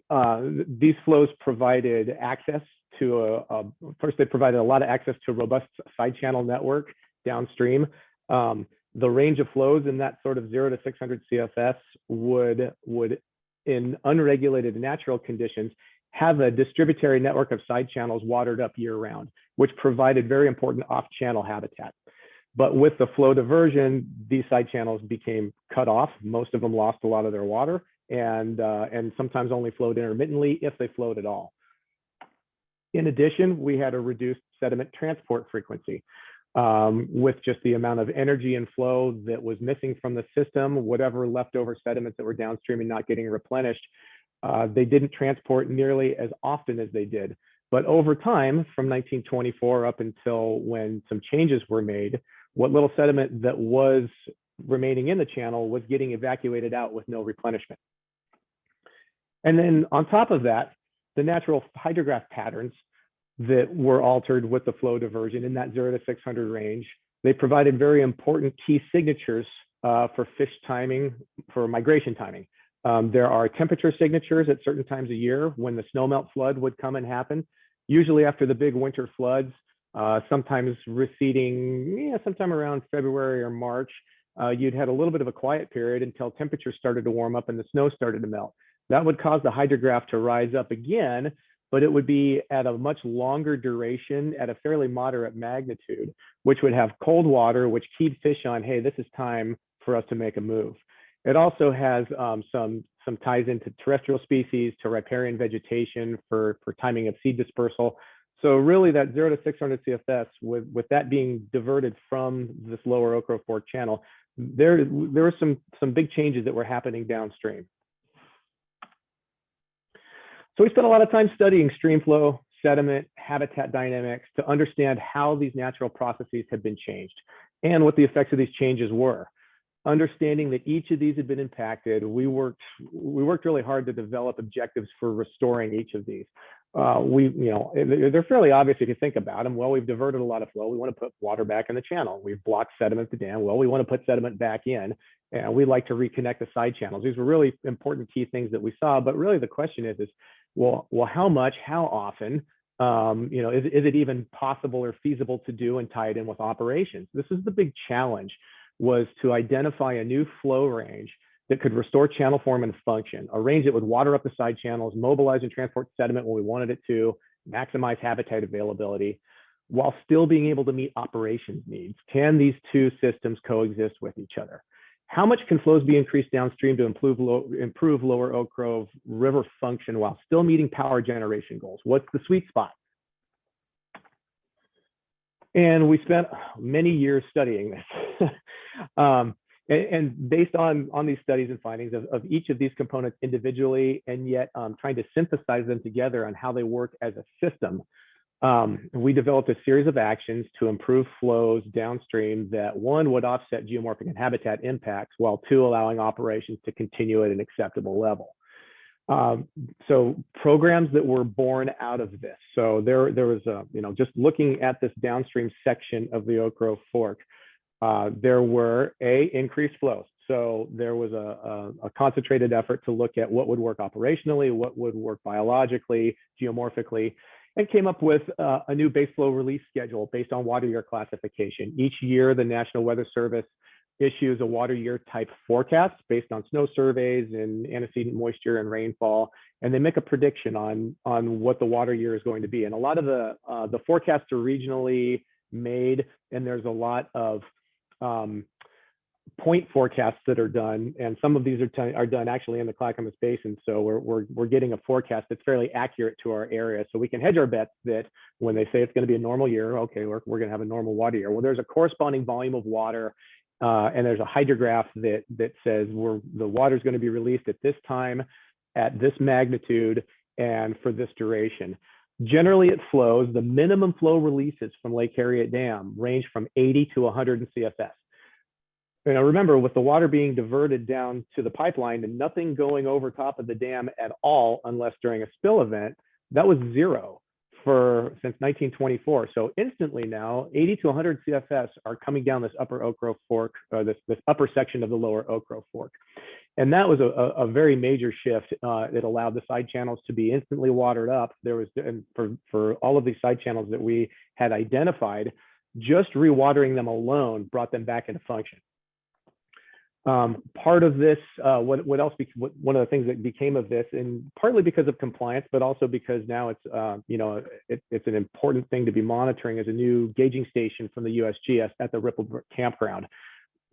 these flows provided access to first, they provided a lot of access to a robust side channel network downstream. The range of flows in that sort of 0 to 600 CFS would in unregulated natural conditions, have a distributary network of side channels watered up year round, which provided very important off-channel habitat. But with the flow diversion, these side channels became cut off. Most of them lost a lot of their water and sometimes only flowed intermittently if they flowed at all. In addition, we had a reduced sediment transport frequency with just the amount of energy and flow that was missing from the system, whatever leftover sediments that were downstream and not getting replenished, they didn't transport nearly as often as they did. But over time, from 1924 up until when some changes were made, what little sediment that was remaining in the channel was getting evacuated out with no replenishment. And then on top of that, the natural hydrograph patterns that were altered with the flow diversion in that 0 to 600 range, they provided very important key signatures for fish timing, for migration timing. There are temperature signatures at certain times of year when the snowmelt flood would come and happen, usually after the big winter floods, sometimes receding, sometime around February or March. You'd had a little bit of a quiet period until temperatures started to warm up and the snow started to melt. That would cause the hydrograph to rise up again, but it would be at a much longer duration at a fairly moderate magnitude, which would have cold water, which keyed fish on, hey, this is time for us to make a move. It also has some ties into terrestrial species, to riparian vegetation for timing of seed dispersal. So really that 0 to 600 CFS, with that being diverted from this lower Oak Grove Fork channel, there were some big changes that were happening downstream. So we spent a lot of time studying stream flow, sediment, habitat dynamics to understand how these natural processes had been changed and what the effects of these changes were. Understanding that each of these had been impacted, we worked really hard to develop objectives for restoring each of these. They're fairly obvious if you think about them. Well, we've diverted a lot of flow. We want to put water back in the channel. We've blocked sediment at the dam. Well, we want to put sediment back in, and we like to reconnect the side channels. These were really important key things that we saw. But really, the question is well, how much, how often? Is it even possible or feasible to do and tie it in with operations? This is the big challenge, was to identify a new flow range that could restore channel form and function, a range that would water up the side channels, mobilize and transport sediment when we wanted it to, maximize habitat availability, while still being able to meet operations needs. Can these two systems coexist with each other? How much can flows be increased downstream to improve lower Oak Grove River function while still meeting power generation goals? What's the sweet spot? And we spent many years studying this. And based on these studies and findings of each of these components individually, and yet trying to synthesize them together on how they work as a system, we developed a series of actions to improve flows downstream that, one, would offset geomorphic and habitat impacts, while two, allowing operations to continue at an acceptable level. So programs that were born out of this. So there was just looking at this downstream section of the Oak Grove Fork, there were increased flows. So there was a concentrated effort to look at what would work operationally, what would work biologically, geomorphically, and came up with a new base flow release schedule based on water year classification. Each year, the National Weather Service issues a water year type forecast based on snow surveys and antecedent moisture and rainfall, and they make a prediction on what the water year is going to be. And a lot of the forecasts are regionally made, and there's a lot of point forecasts that are done, and some of these are done actually in the Clackamas Basin. So we're getting a forecast that's fairly accurate to our area, so we can hedge our bets that when they say it's going to be a normal year, okay, we're going to have a normal water year. Well, there's a corresponding volume of water, and there's a hydrograph that says the water is going to be released at this time, at this magnitude, and for this duration. Generally, it flows. The minimum flow releases from Lake Harriet Dam range from 80 to 100 CFS. Now remember, with the water being diverted down to the pipeline and nothing going over top of the dam at all, unless during a spill event, that was zero since 1924. So instantly now, 80 to 100 CFS are coming down this upper Oak Grove Fork, this upper section of the lower Oak Grove Fork. And that was a very major shift that allowed the side channels to be instantly watered up. There was, and for all of these side channels that we had identified, just rewatering them alone brought them back into function. Part of this, one of the things that became of this, and partly because of compliance, but also because now it's an important thing to be monitoring, as a new gauging station from the USGS at the Ripple Brook Campground.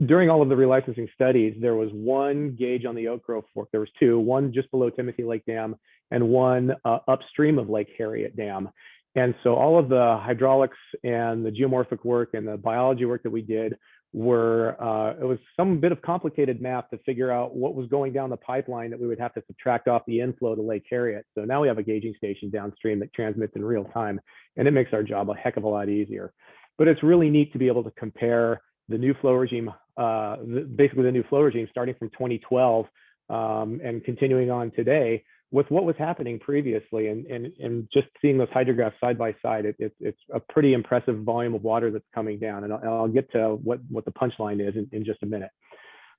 During all of the relicensing studies, there was one gauge on the Oak Grove Fork. There was two, one just below Timothy Lake Dam and one upstream of Lake Harriet Dam. And so all of the hydraulics and the geomorphic work and the biology work that we did it was some bit of complicated math to figure out what was going down the pipeline that we would have to subtract off the inflow to Lake Harriet. So now we have a gauging station downstream that transmits in real time, and it makes our job a heck of a lot easier. But it's really neat to be able to compare the new flow regime, basically the new flow regime starting from 2012 and continuing on today, with what was happening previously, and just seeing those hydrographs side by side, it's a pretty impressive volume of water that's coming down. And I'll get to what the punchline is in just a minute.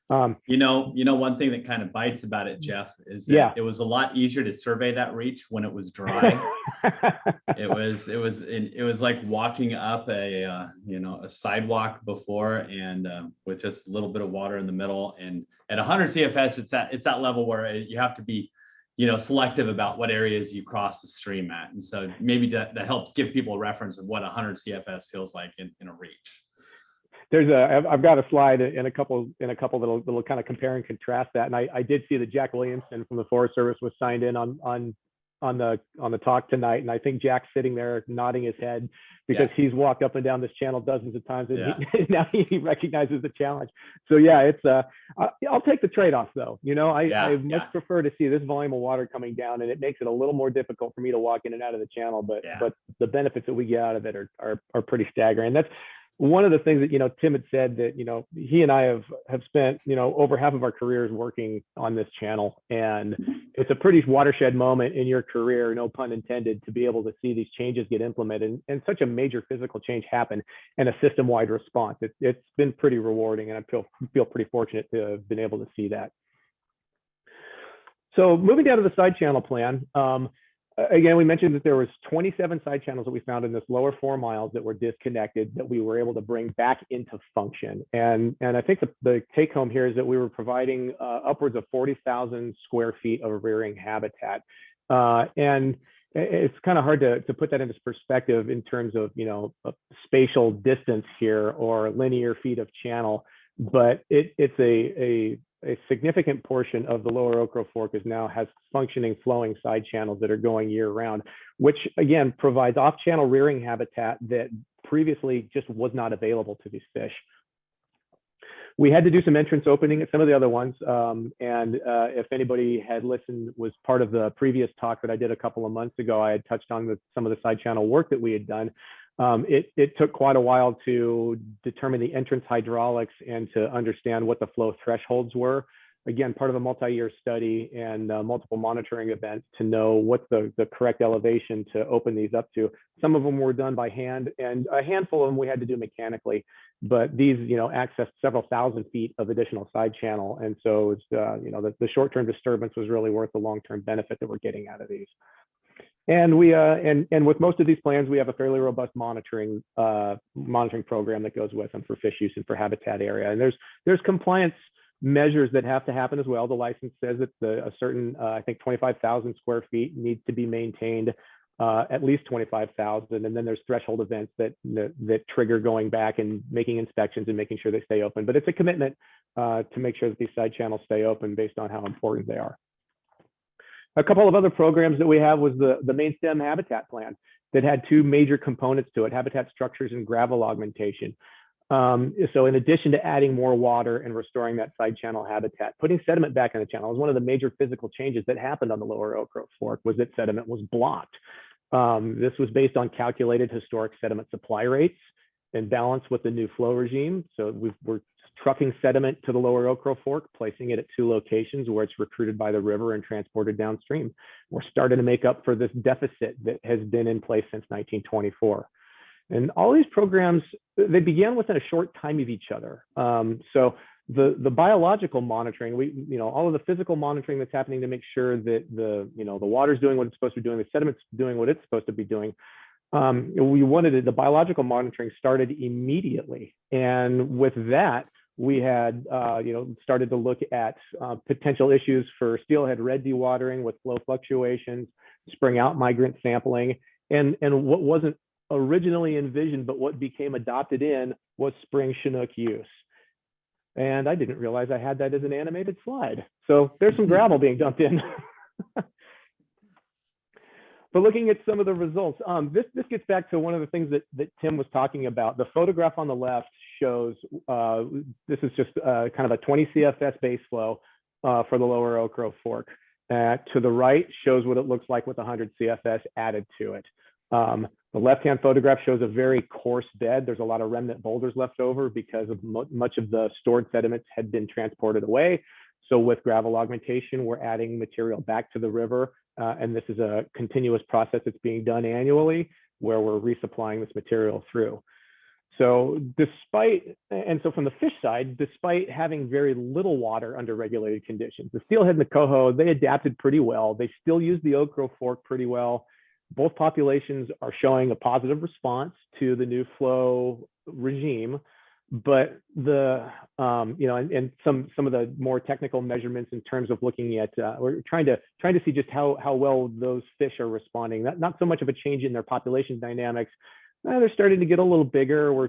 One thing that kind of bites about it, Geoff, is that it was a lot easier to survey that reach when it was dry. it was like walking up a sidewalk before, and with just a little bit of water in the middle. And at 100 CFS, it's that level where you have to be, selective about what areas you cross the stream at. And so maybe that helps give people a reference of what 100 CFS feels like in a reach. I've got a slide in a couple that'll kind of compare and contrast that. And I did see that Jack Williamson from the Forest Service was signed in on the talk tonight. And I think Jack's sitting there nodding his head because he's walked up and down this channel dozens of times, and now he recognizes the challenge. So I'll take the trade-off though. I much prefer to see this volume of water coming down, and it makes it a little more difficult for me to walk in and out of the channel. But the benefits that we get out of it are pretty staggering. And that's one of the things that, Tim had said, that, he and I have spent, over half of our careers working on this channel. And it's a pretty watershed moment in your career, no pun intended, to be able to see these changes get implemented and such a major physical change happen and a system-wide response. It's been pretty rewarding, and I feel pretty fortunate to have been able to see that. So moving down to the side channel plan, again, we mentioned that there was 27 side channels that we found in this lower 4 miles that were disconnected that we were able to bring back into function. And I think the take home here is that we were providing upwards of 40,000 square feet of rearing habitat. And it's kind of hard to put that into perspective in terms of, a spatial distance here or linear feet of channel, but it's a significant portion of the lower Oak Grove Fork now has functioning flowing side channels that are going year round, which again provides off-channel rearing habitat that previously just was not available to these fish. We had to do some entrance opening at some of the other ones. If anybody had listened, was part of the previous talk that I did a couple of months ago, I had touched on some of the side channel work that we had done. It took quite a while to determine the entrance hydraulics and to understand what the flow thresholds were. Again, part of a multi-year study and multiple monitoring events to know what the correct elevation to open these up to. Some of them were done by hand, and a handful of them we had to do mechanically. But these, accessed several thousand feet of additional side channel, and so it's the short-term disturbance was really worth the long-term benefit that we're getting out of these. And we and with most of these plans, we have a fairly robust monitoring program that goes with them for fish use and for habitat area. And there's compliance measures that have to happen as well. The license says that a certain I think 25,000 square feet needs to be maintained, at least 25,000, and then there's threshold events that trigger going back and making inspections and making sure they stay open. But it's a commitment to make sure that these side channels stay open based on how important they are. A couple of other programs that we have was the main stem habitat plan that had 2 major components to it: habitat structures and gravel augmentation. So in addition to adding more water and restoring that side channel habitat, putting sediment back in the channel was one of the major physical changes that happened on the lower Oak Grove Fork, was that sediment was blocked. This was based on calculated historic sediment supply rates in balance with the new flow regime. So we're trucking sediment to the lower Oak Grove Fork, placing it at 2 locations where it's recruited by the river and transported downstream. We're starting to make up for this deficit that has been in place since 1924. And all these programs, they began within a short time of each other. So the biological monitoring, all of the physical monitoring that's happening to make sure that the water's doing what it's supposed to be doing, the sediment's doing what it's supposed to be doing. The biological monitoring started immediately. And with that, we had started to look at potential issues for steelhead red dewatering with flow fluctuations, spring out migrant sampling, and what wasn't originally envisioned but what became adopted in was spring Chinook use. And I didn't realize I had that as an animated slide. So there's some gravel being dumped in. But looking at some of the results, this gets back to one of the things that Tim was talking about. The photograph on the left shows, this is just kind of a 20 CFS base flow for the lower Oak Grove Fork. To the right shows what it looks like with 100 CFS added to it. The left-hand photograph shows a very coarse bed. There's a lot of remnant boulders left over because of much of the stored sediments had been transported away. So with gravel augmentation, we're adding material back to the river and this is a continuous process that's being done annually where we're resupplying this material through. So from the fish side, despite having very little water under regulated conditions, the steelhead and the coho, they adapted pretty well. They still use the Okro Fork pretty well. Both populations are showing a positive response to the new flow regime, but the and some of the more technical measurements in terms of looking at we're trying to see just how well those fish are responding. Not so much of a change in their population dynamics. They're starting to get a little bigger. We're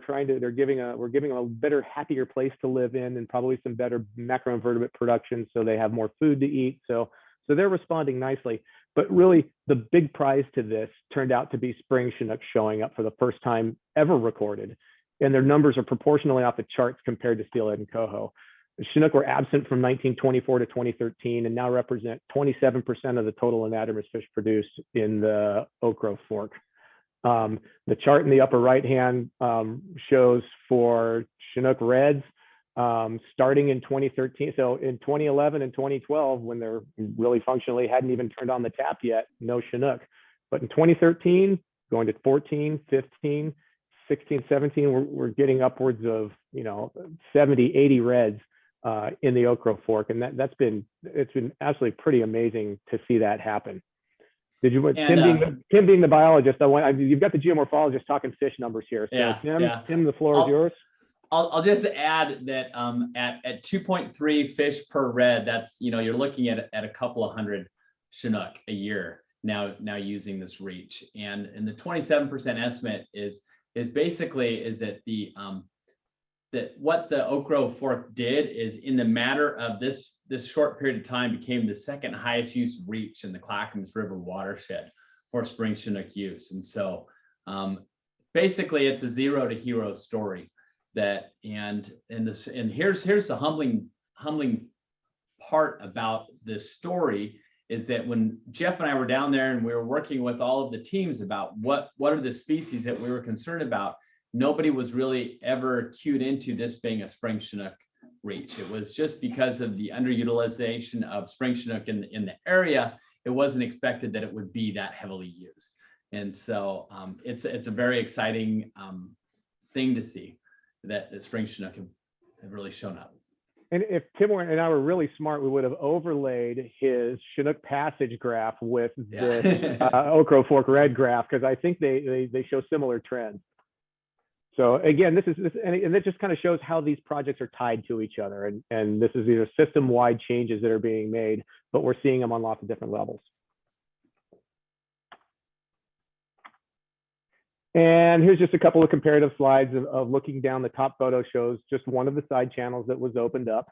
giving them a better, happier place to live in, and probably some better macroinvertebrate production, so they have more food to eat. So they're responding nicely. But really, the big prize to this turned out to be spring Chinook showing up for the first time ever recorded, and their numbers are proportionally off the charts compared to steelhead and coho. The Chinook were absent from 1924 to 2013, and now represent 27% of the total anadromous fish produced in the Okro Fork. The chart in the upper right hand shows for Chinook reds starting in 2013. So in 2011 and 2012, when they're really functionally hadn't even turned on the tap yet, no Chinook. But in 2013, going to 14, 15, 16, 17, we're getting upwards of 70, 80 reds in the Okro Fork, and it's been absolutely pretty amazing to see that happen. Did you, Tim being the biologist, you've got the geomorphologist talking fish numbers here. So Tim, the floor is yours. I'll just add that at 2.3 fish per red, that's you're looking at a couple of hundred Chinook a year now using this reach, and the 27% estimate is basically that what the Okro Fork did is, in the matter of this short period of time, became the second highest use reach in the Clackamas River watershed for spring Chinook use. And so basically it's a zero to hero story. And here's the humbling part about this story, is that when Geoff and I were down there and we were working with all of the teams about what are the species that we were concerned about, nobody was really ever cued into this being a spring Chinook reach. It was just because of the underutilization of spring Chinook in the area. It wasn't expected that it would be that heavily used. And so it's a very exciting thing to see that the spring Chinook have really shown up. And if Tim and I were really smart, we would have overlaid his Chinook passage graph with this Okro Fork red graph, because I think they show similar trends. So again, this just kind of shows how these projects are tied to each other, and these are system-wide changes that are being made, but we're seeing them on lots of different levels. And here's just a couple of comparative slides of looking down. The top photo shows just one of the side channels that was opened up.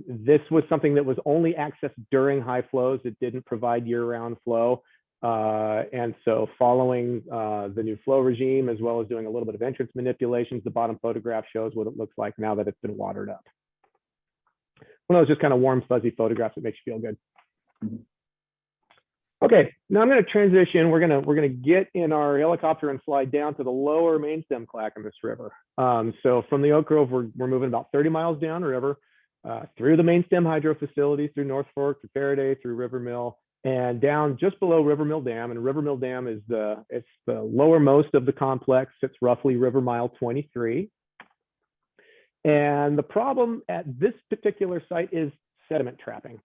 This was something that was only accessed during high flows. It didn't provide year-round flow. And so following the new flow regime, as well as doing a little bit of entrance manipulations, the bottom photograph shows what it looks like now that it's been watered up. One of those just kind of warm, fuzzy photographs that makes you feel good. Okay, now I'm going to transition. We're gonna get in our helicopter and fly down to the lower main stem Clackamas River. So from the Oak Grove, we're moving about 30 miles downriver through the main stem hydro facilities, through North Fork, to Faraday, through River Mill, and down just below River Mill Dam. And River Mill Dam is the lowermost of the complex. It's roughly river mile 23. And the problem at this particular site is sediment trapping.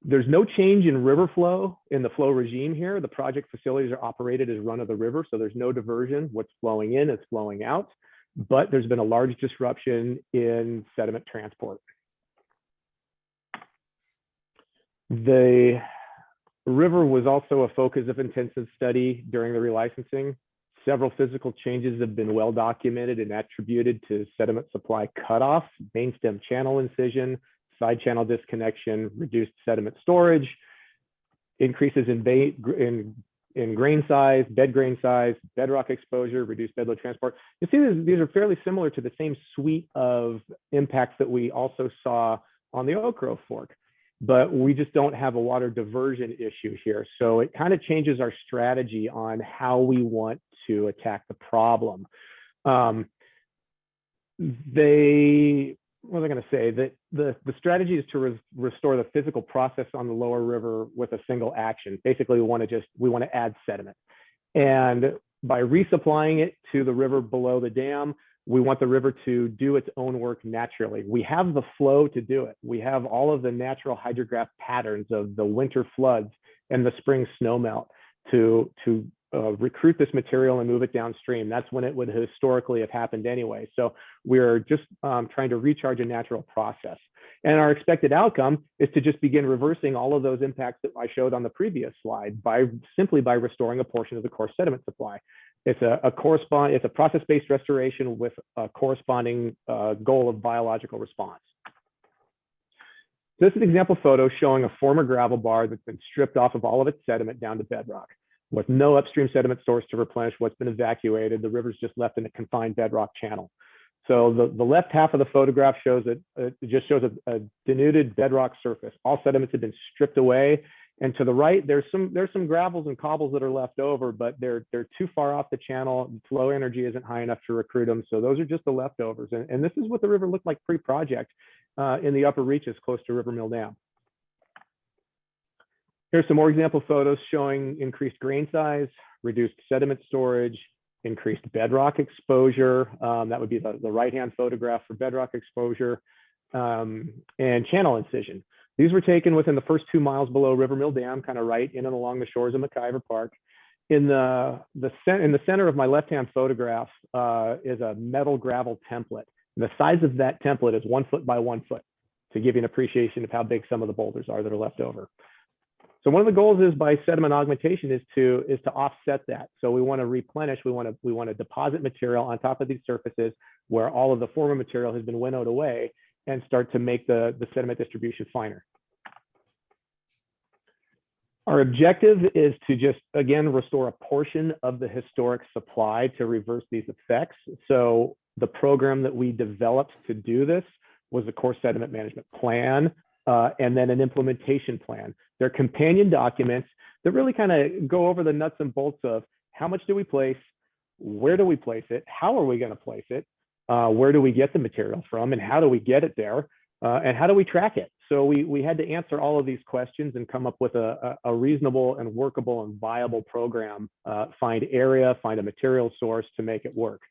There's no change in river flow in the flow regime here. The project facilities are operated as run of the river, so there's no diversion. What's flowing in is flowing out, but there's been a large disruption in sediment transport. The river was also a focus of intensive study during the relicensing. Several physical changes have been well documented and attributed to sediment supply cutoff, main stem channel incision, side channel disconnection, reduced sediment storage, increases in grain size, bed grain size, bedrock exposure, reduced bedload transport. You see these are fairly similar to the same suite of impacts that we also saw on the Oak Grove Fork, but we just don't have a water diversion issue here. So it kind of changes our strategy on how we want to attack the problem. what was I going to say? That the strategy is to restore the physical process on the lower river with a single action. Basically, we want to add sediment, and by resupplying it to the river below the dam, we want the river to do its own work naturally. We have the flow to do it. We have all of the natural hydrograph patterns of the winter floods and the spring snowmelt to recruit this material and move it downstream. That's when it would historically have happened anyway. So we're just trying to recharge a natural process. And our expected outcome is to just begin reversing all of those impacts that I showed on the previous slide simply by restoring a portion of the coarse sediment supply. It's a process-based restoration with a corresponding goal of biological response. This is an example photo showing a former gravel bar that's been stripped off of all of its sediment down to bedrock. With no upstream sediment source to replenish what's been evacuated, the river's just left in a confined bedrock channel. So the left half of the photograph shows it just shows a denuded bedrock surface. All sediments have been stripped away. And to the right, there's some gravels and cobbles that are left over, but they're too far off the channel. Flow energy isn't high enough to recruit them. So those are just the leftovers. And this is what the river looked like pre-project in the upper reaches close to River Mill Dam. Here's some more example photos showing increased grain size, reduced sediment storage, increased bedrock exposure. That would be the right-hand photograph for bedrock exposure, and channel incision. These were taken within the first 2 miles below River Mill Dam, kind of right in and along the shores of McIver Park. In the center of my left-hand photograph is a metal gravel template. And the size of that template is 1 foot by 1 foot, to give you an appreciation of how big some of the boulders are that are left over. So one of the goals is by sediment augmentation is to offset that. So we want to replenish, we want to deposit material on top of these surfaces where all of the former material has been winnowed away and start to make the sediment distribution finer. Our objective is to just, again, restore a portion of the historic supply to reverse these effects. So the program that we developed to do this was the Coarse Sediment Management Plan, and then an implementation plan. They're companion documents that really kind of go over the nuts and bolts of how much do we place, where do we place it, how are we going to place it, where do we get the material from, and how do we get it there, and how do we track it? So we had to answer all of these questions and come up with a reasonable and workable and viable program, find area, find a material source to make it work.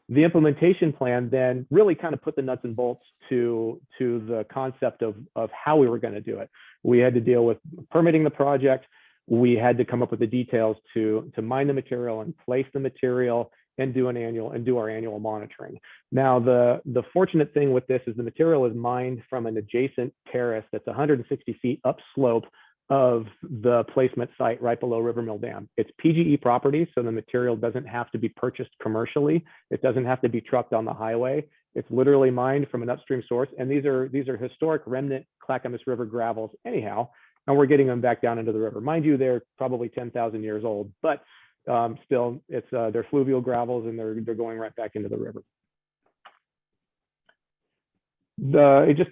The implementation plan then really kind of put the nuts and bolts to the concept of how we were going to do it. We had to deal with permitting the project. We had to come up with the details to mine the material and place the material and do our annual monitoring. Now, the fortunate thing with this is the material is mined from an adjacent terrace that's 160 feet upslope of the placement site right below River Mill Dam. It's PGE property, so the material doesn't have to be purchased commercially. It doesn't have to be trucked on the highway. It's literally mined from an upstream source. And these are historic remnant Clackamas River gravels anyhow, and we're getting them back down into the river. Mind you, they're probably 10,000 years old, but still, they're fluvial gravels and they're going right back into the river. Just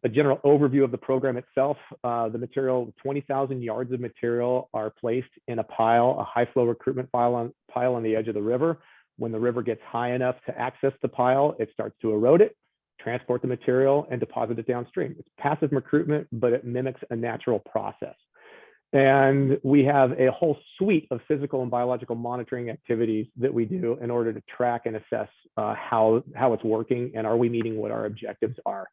a general overview of the program itself, the material, 20,000 yards of material are placed in a pile, a high flow recruitment pile on the edge of the river. When the river gets high enough to access the pile, it starts to erode it, transport the material, and deposit it downstream. It's passive recruitment, but it mimics a natural process. And we have a whole suite of physical and biological monitoring activities that we do in order to track and assess how it's working and are we meeting what our objectives are.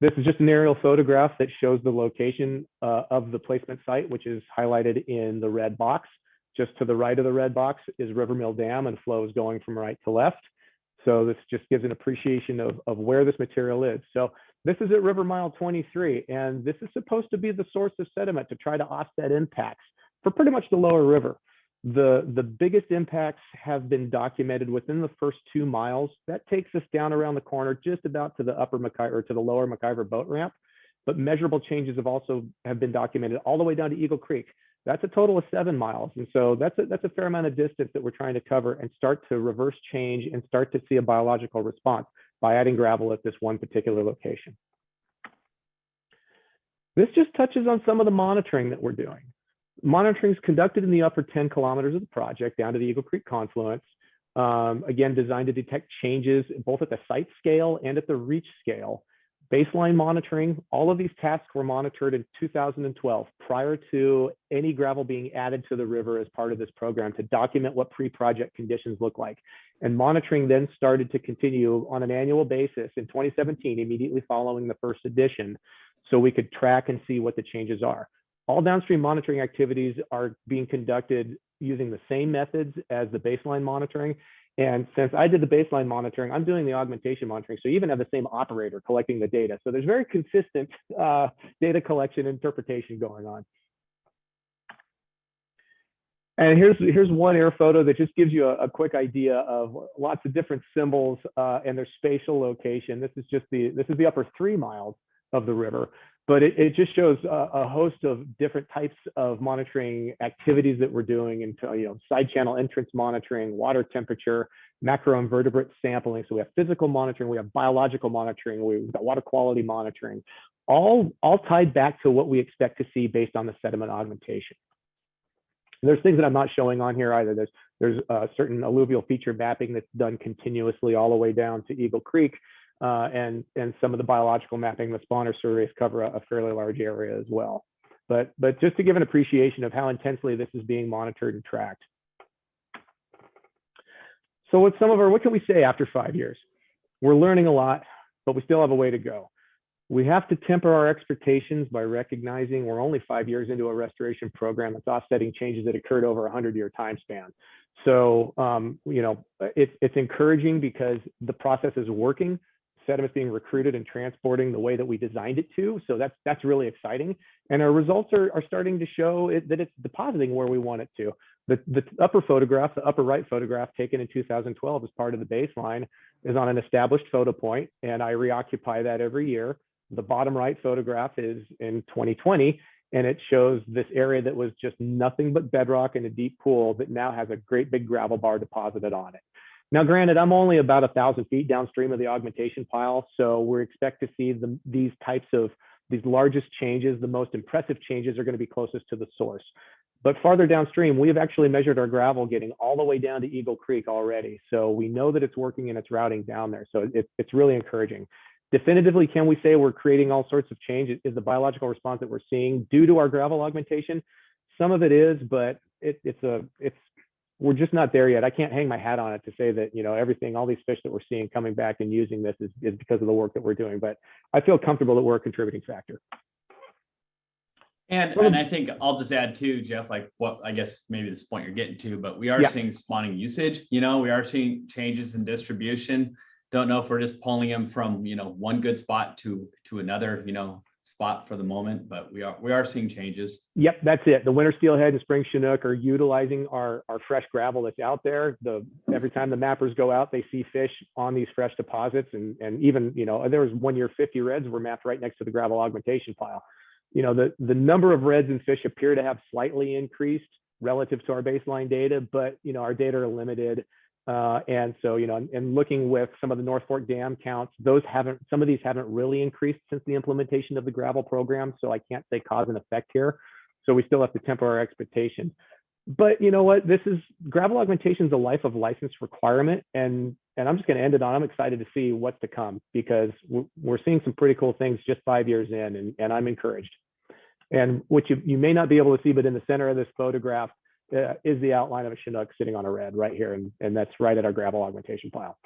This is just an aerial photograph that shows the location of the placement site, which is highlighted in the red box. Just to the right of the red box is River Mill Dam, and flow is going from right to left. So this just gives an appreciation of where this material is. So this is at River Mile 23, and this is supposed to be the source of sediment to try to offset impacts for pretty much the lower river. The biggest impacts have been documented within the first 2 miles. That takes us down around the corner, just about to the upper McIver, or to the lower McIver boat ramp. But measurable changes have been documented all the way down to Eagle Creek. That's a total of 7 miles. And so that's a fair amount of distance that we're trying to cover and start to reverse change and start to see a biological response by adding gravel at this one particular location. This just touches on some of the monitoring that we're doing. Monitoring is conducted in the upper 10 kilometers of the project down to the Eagle Creek confluence. again, designed to detect changes both at the site scale and at the reach scale. Baseline monitoring, all of these tasks were monitored in 2012, prior to any gravel being added to the river as part of this program, to document what pre-project conditions look like. And monitoring then started to continue on an annual basis in 2017, immediately following the first edition, so we could track and see what the changes are. All downstream monitoring activities are being conducted using the same methods as the baseline monitoring. And since I did the baseline monitoring, I'm doing the augmentation monitoring. So you even have the same operator collecting the data. So there's very consistent data collection interpretation going on. And here's one air photo that just gives you a quick idea of lots of different symbols and their spatial location. This is the upper 3 miles of the river, but it just shows a host of different types of monitoring activities that we're doing into, side channel entrance monitoring, water temperature, macroinvertebrate sampling. So we have physical monitoring, we have biological monitoring, we've got water quality monitoring, all tied back to what we expect to see based on the sediment augmentation. There's things that I'm not showing on here either. There's certain alluvial feature mapping that's done continuously all the way down to Eagle Creek. And some of the biological mapping, the spawner surveys cover a fairly large area as well. But just to give an appreciation of how intensely this is being monitored and tracked. So what can we say after 5 years? We're learning a lot, but we still have a way to go. We have to temper our expectations by recognizing we're only 5 years into a restoration program that's offsetting changes that occurred over a 100-year time span. So, it's encouraging because the process is working. Sediment's being recruited and transporting the way that we designed it to. So that's really exciting. And our results are starting to show that it's depositing where we want it to. The upper photograph, the upper right photograph taken in 2012 as part of the baseline is on an established photo point, and I reoccupy that every year. The bottom right photograph is in 2020, and it shows this area that was just nothing but bedrock in a deep pool that now has a great big gravel bar deposited on it. Now, granted, I'm only about 1,000 feet downstream of the augmentation pile, so we expect to see these largest changes. The most impressive changes are going to be closest to the source. But farther downstream, we have actually measured our gravel getting all the way down to Eagle Creek already. So we know that it's working and it's routing down there. So it's really encouraging. Definitively, can we say we're creating all sorts of change? Is the biological response that we're seeing due to our gravel augmentation? Some of it is, but we're just not there yet. I can't hang my hat on it to say that, everything, all these fish that we're seeing coming back and using this is because of the work that we're doing, but I feel comfortable that we're a contributing factor. And I think I'll just add too, Geoff, like what I guess maybe this point you're getting to, but we are seeing spawning usage, we are seeing changes in distribution. Don't know if we're just pulling them from, one good spot to another, spot for the moment, but we are seeing changes. Yep, that's it. The winter steelhead and spring chinook are utilizing our fresh gravel that's out there. Every time the mappers go out, they see fish on these fresh deposits, and even there was 1 year 50 reds were mapped right next to the gravel augmentation pile. The number of reds and fish appear to have slightly increased relative to our baseline data, but our data are limited. And so, and looking with some of the North Fork Dam counts, some of these haven't really increased since the implementation of the gravel program. So I can't say cause and effect here. So we still have to temper our expectations. But you know what? Gravel augmentation is a life of license requirement. And I'm just going to end it on, I'm excited to see what's to come, because we're seeing some pretty cool things just 5 years in, and I'm encouraged. And what you may not be able to see, but in the center of this photograph, is the outline of a Chinook sitting on a red right here, and that's right at our gravel augmentation pile.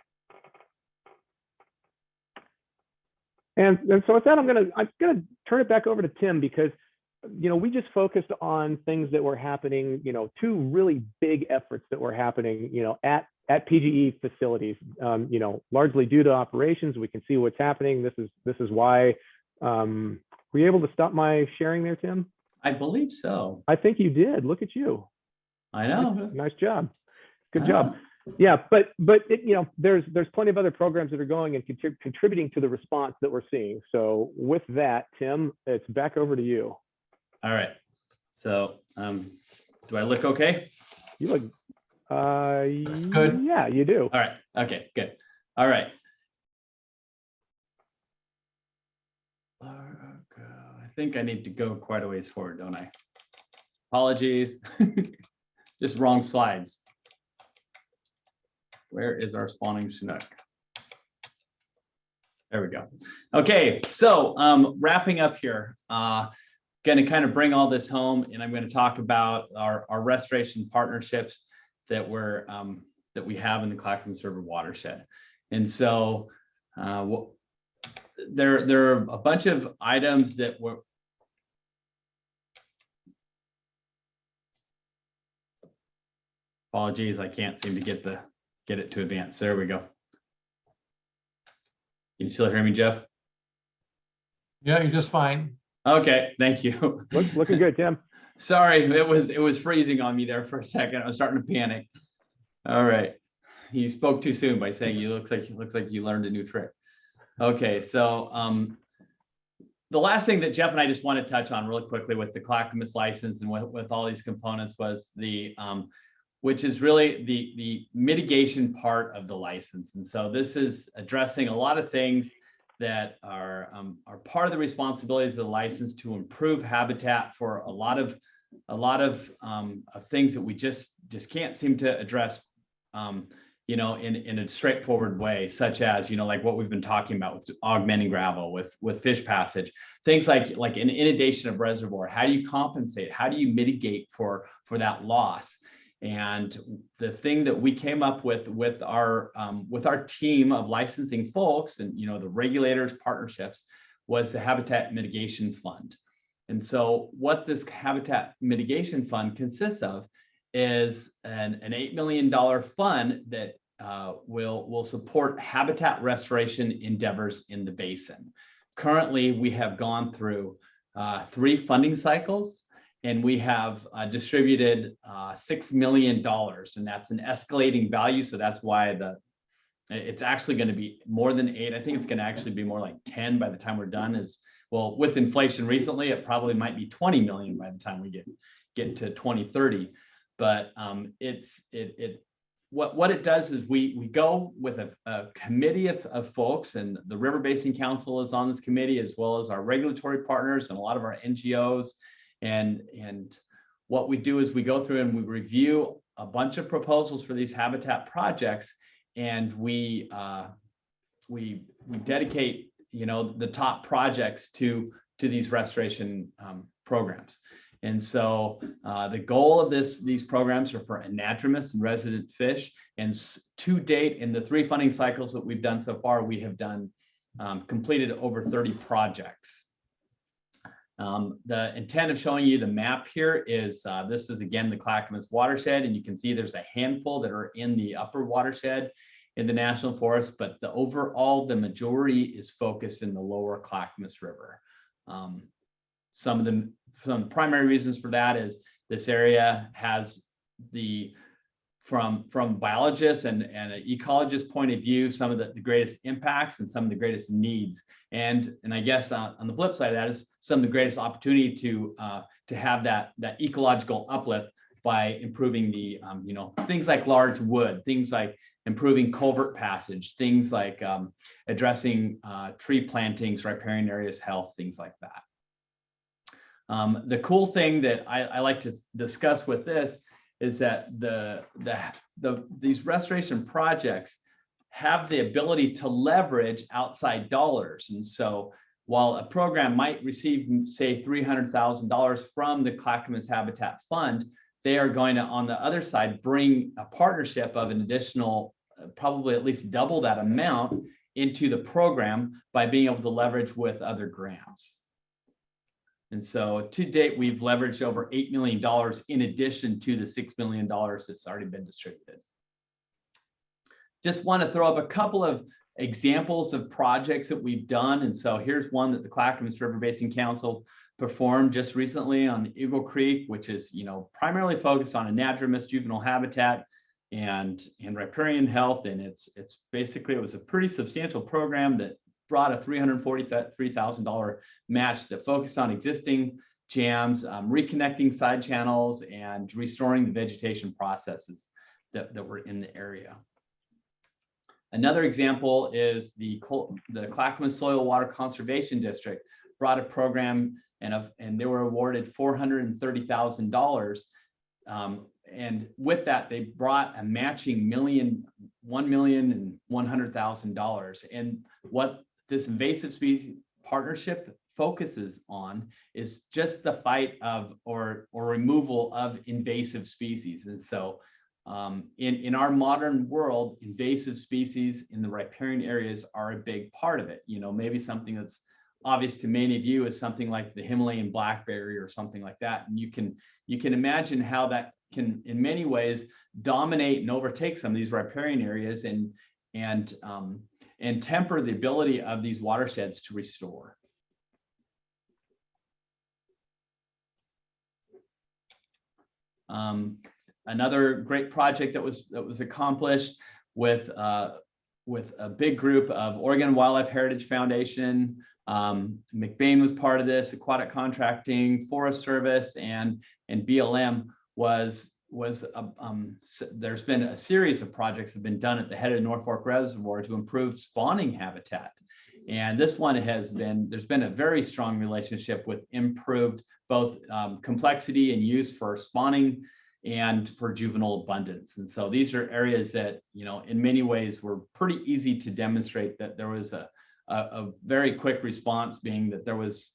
And so with that, I'm gonna turn it back over to Tim, because we just focused on things that were happening, two really big efforts that were happening, at PGE facilities, largely due to operations. We can see what's happening. This is why. Were you able to stop my sharing there, Tim? I believe so. I think you did. Look at you. I know. Nice job. Good job. Yeah, but there's plenty of other programs that are going and contributing to the response that we're seeing. So with that, Tim, it's back over to you. All right. So do I look okay? You look. That's good. Yeah, you do. All right. Okay. Good. All right. I think I need to go quite a ways forward, don't I? Apologies. Just wrong slides. Where is our spawning Chinook? There we go. Okay, so wrapping up here, going to kind of bring all this home, and I'm going to talk about our restoration partnerships that we have in the Clackamas River watershed. And so there are a bunch of items that were. Apologies, I can't seem to get it to advance. There we go. Can you still hear me, Geoff? Yeah, you're just fine. Okay, thank you. Looking good, Tim. Sorry, it was freezing on me there for a second. I was starting to panic. All right, you spoke too soon by saying you looks like you learned a new trick. Okay, so the last thing that Geoff and I just want to touch on really quickly with the Clackamas license and with all these components was the which is really the mitigation part of the license. And so this is addressing a lot of things that are part of the responsibilities of the license to improve habitat for a lot of things that we just can't seem to address, you know, in a straightforward way, such as, you know, like what we've been talking about with augmenting gravel, with fish passage, things like an inundation of reservoir. How do you compensate? How do you mitigate for that loss? And the thing that we came up with our team of licensing folks and, you know, the regulators partnerships was the Habitat Mitigation Fund. And so what this Habitat Mitigation Fund consists of is an $8 million fund that will support habitat restoration endeavors in the basin. Currently, we have gone through 3 funding cycles, and we have distributed $6 million, and that's an escalating value. So that's why it's actually going to be more than 8. I think it's going to actually be more like 10 by the time we're done. Well, with inflation recently, it probably might be 20 million by the time we get to 2030. But what it does is we go with a committee of folks, and the River Basin Council is on this committee, as well as our regulatory partners and a lot of our NGOs. And what we do is we go through and we review a bunch of proposals for these habitat projects, and we dedicate, you know, the top projects to these restoration programs. And so the goal of these programs are for anadromous and resident fish. And to date, in the 3 funding cycles that we've done so far, we have completed over 30 projects. The intent of showing you the map here is this is again the Clackamas watershed, and you can see there's a handful that are in the upper watershed in the national forest, but the majority is focused in the lower Clackamas River. Some of the primary reasons for that is this area has from biologists and an ecologist point of view, some of the greatest impacts and some of the greatest needs. And I guess on the flip side of that is some of the greatest opportunity to have that ecological uplift by improving the you know, things like large wood, things like improving culvert passage, things like addressing tree plantings, riparian areas health, things like that. The cool thing that I like to discuss with this is that these restoration projects have the ability to leverage outside dollars. And so while a program might receive, say, $300,000 from the Clackamas Habitat Fund, they are going to, on the other side, bring a partnership of an additional, probably at least double that amount into the program by being able to leverage with other grants. And so to date, we've leveraged over $8 million in addition to the $6 million that's already been distributed. Just want to throw up a couple of examples of projects that we've done. And so here's one that the Clackamas River Basin Council performed just recently on Eagle Creek, which is, you know, primarily focused on anadromous juvenile habitat and riparian health. And it's basically, it was a pretty substantial program that brought a $343,000 match that focused on existing jams, reconnecting side channels, and restoring the vegetation processes that were in the area. Another example is the Clackamas Soil Water Conservation District brought a program and they were awarded $430,000 And with that, they brought a matching $1,100,000. And what this invasive species partnership focuses on is just the fight of or removal of invasive species. And so in our modern world, invasive species in the riparian areas are a big part of it. Maybe something that's obvious to many of you is something like the Himalayan blackberry or something like that. And you can imagine how that can, in many ways, dominate and overtake some of these riparian areas and temper the ability of these watersheds to restore. Another great project that was accomplished with a big group of Oregon Wildlife Heritage Foundation. McBain was part of this, Aquatic Contracting, Forest Service, and BLM there's been a series of projects have been done at the head of North Fork Reservoir to improve spawning habitat. And this one there's been a very strong relationship with improved both complexity and use for spawning and for juvenile abundance. And so these are areas that, in many ways were pretty easy to demonstrate that there was a very quick response, being that there was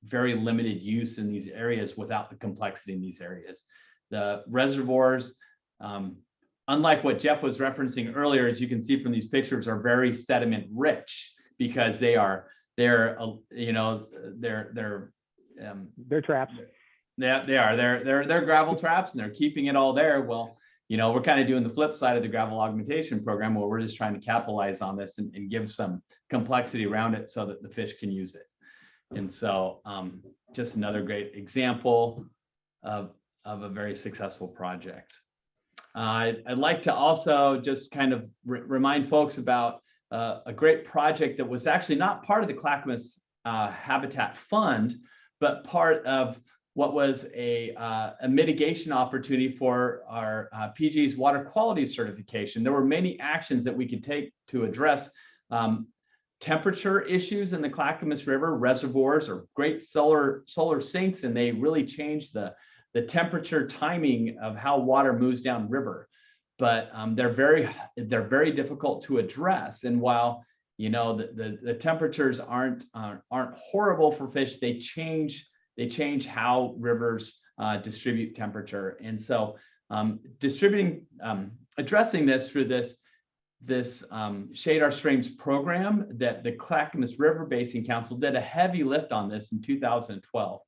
very limited use in these areas without the complexity in these areas. The reservoirs, unlike what Geoff was referencing earlier, as you can see from these pictures, are very sediment rich because they're traps. Yeah, they are. They're gravel traps, and they're keeping it all there. Well, we're kind of doing the flip side of the gravel augmentation program, where we're just trying to capitalize on this and give some complexity around it so that the fish can use it. And so just another great example of a very successful project. I'd like to also just kind of remind folks about a great project that was actually not part of the Clackamas Habitat Fund, but part of what was a mitigation opportunity for our PG's water quality certification. There were many actions that we could take to address temperature issues in the Clackamas River. Reservoirs are great solar sinks, and they really changed the temperature timing of how water moves down river. But they're very difficult to address. And while the temperatures aren't horrible for fish, they change how rivers distribute temperature. And so addressing this through this Shade Our Streams program that the Clackamas River Basin Council did a heavy lift on this in 2012.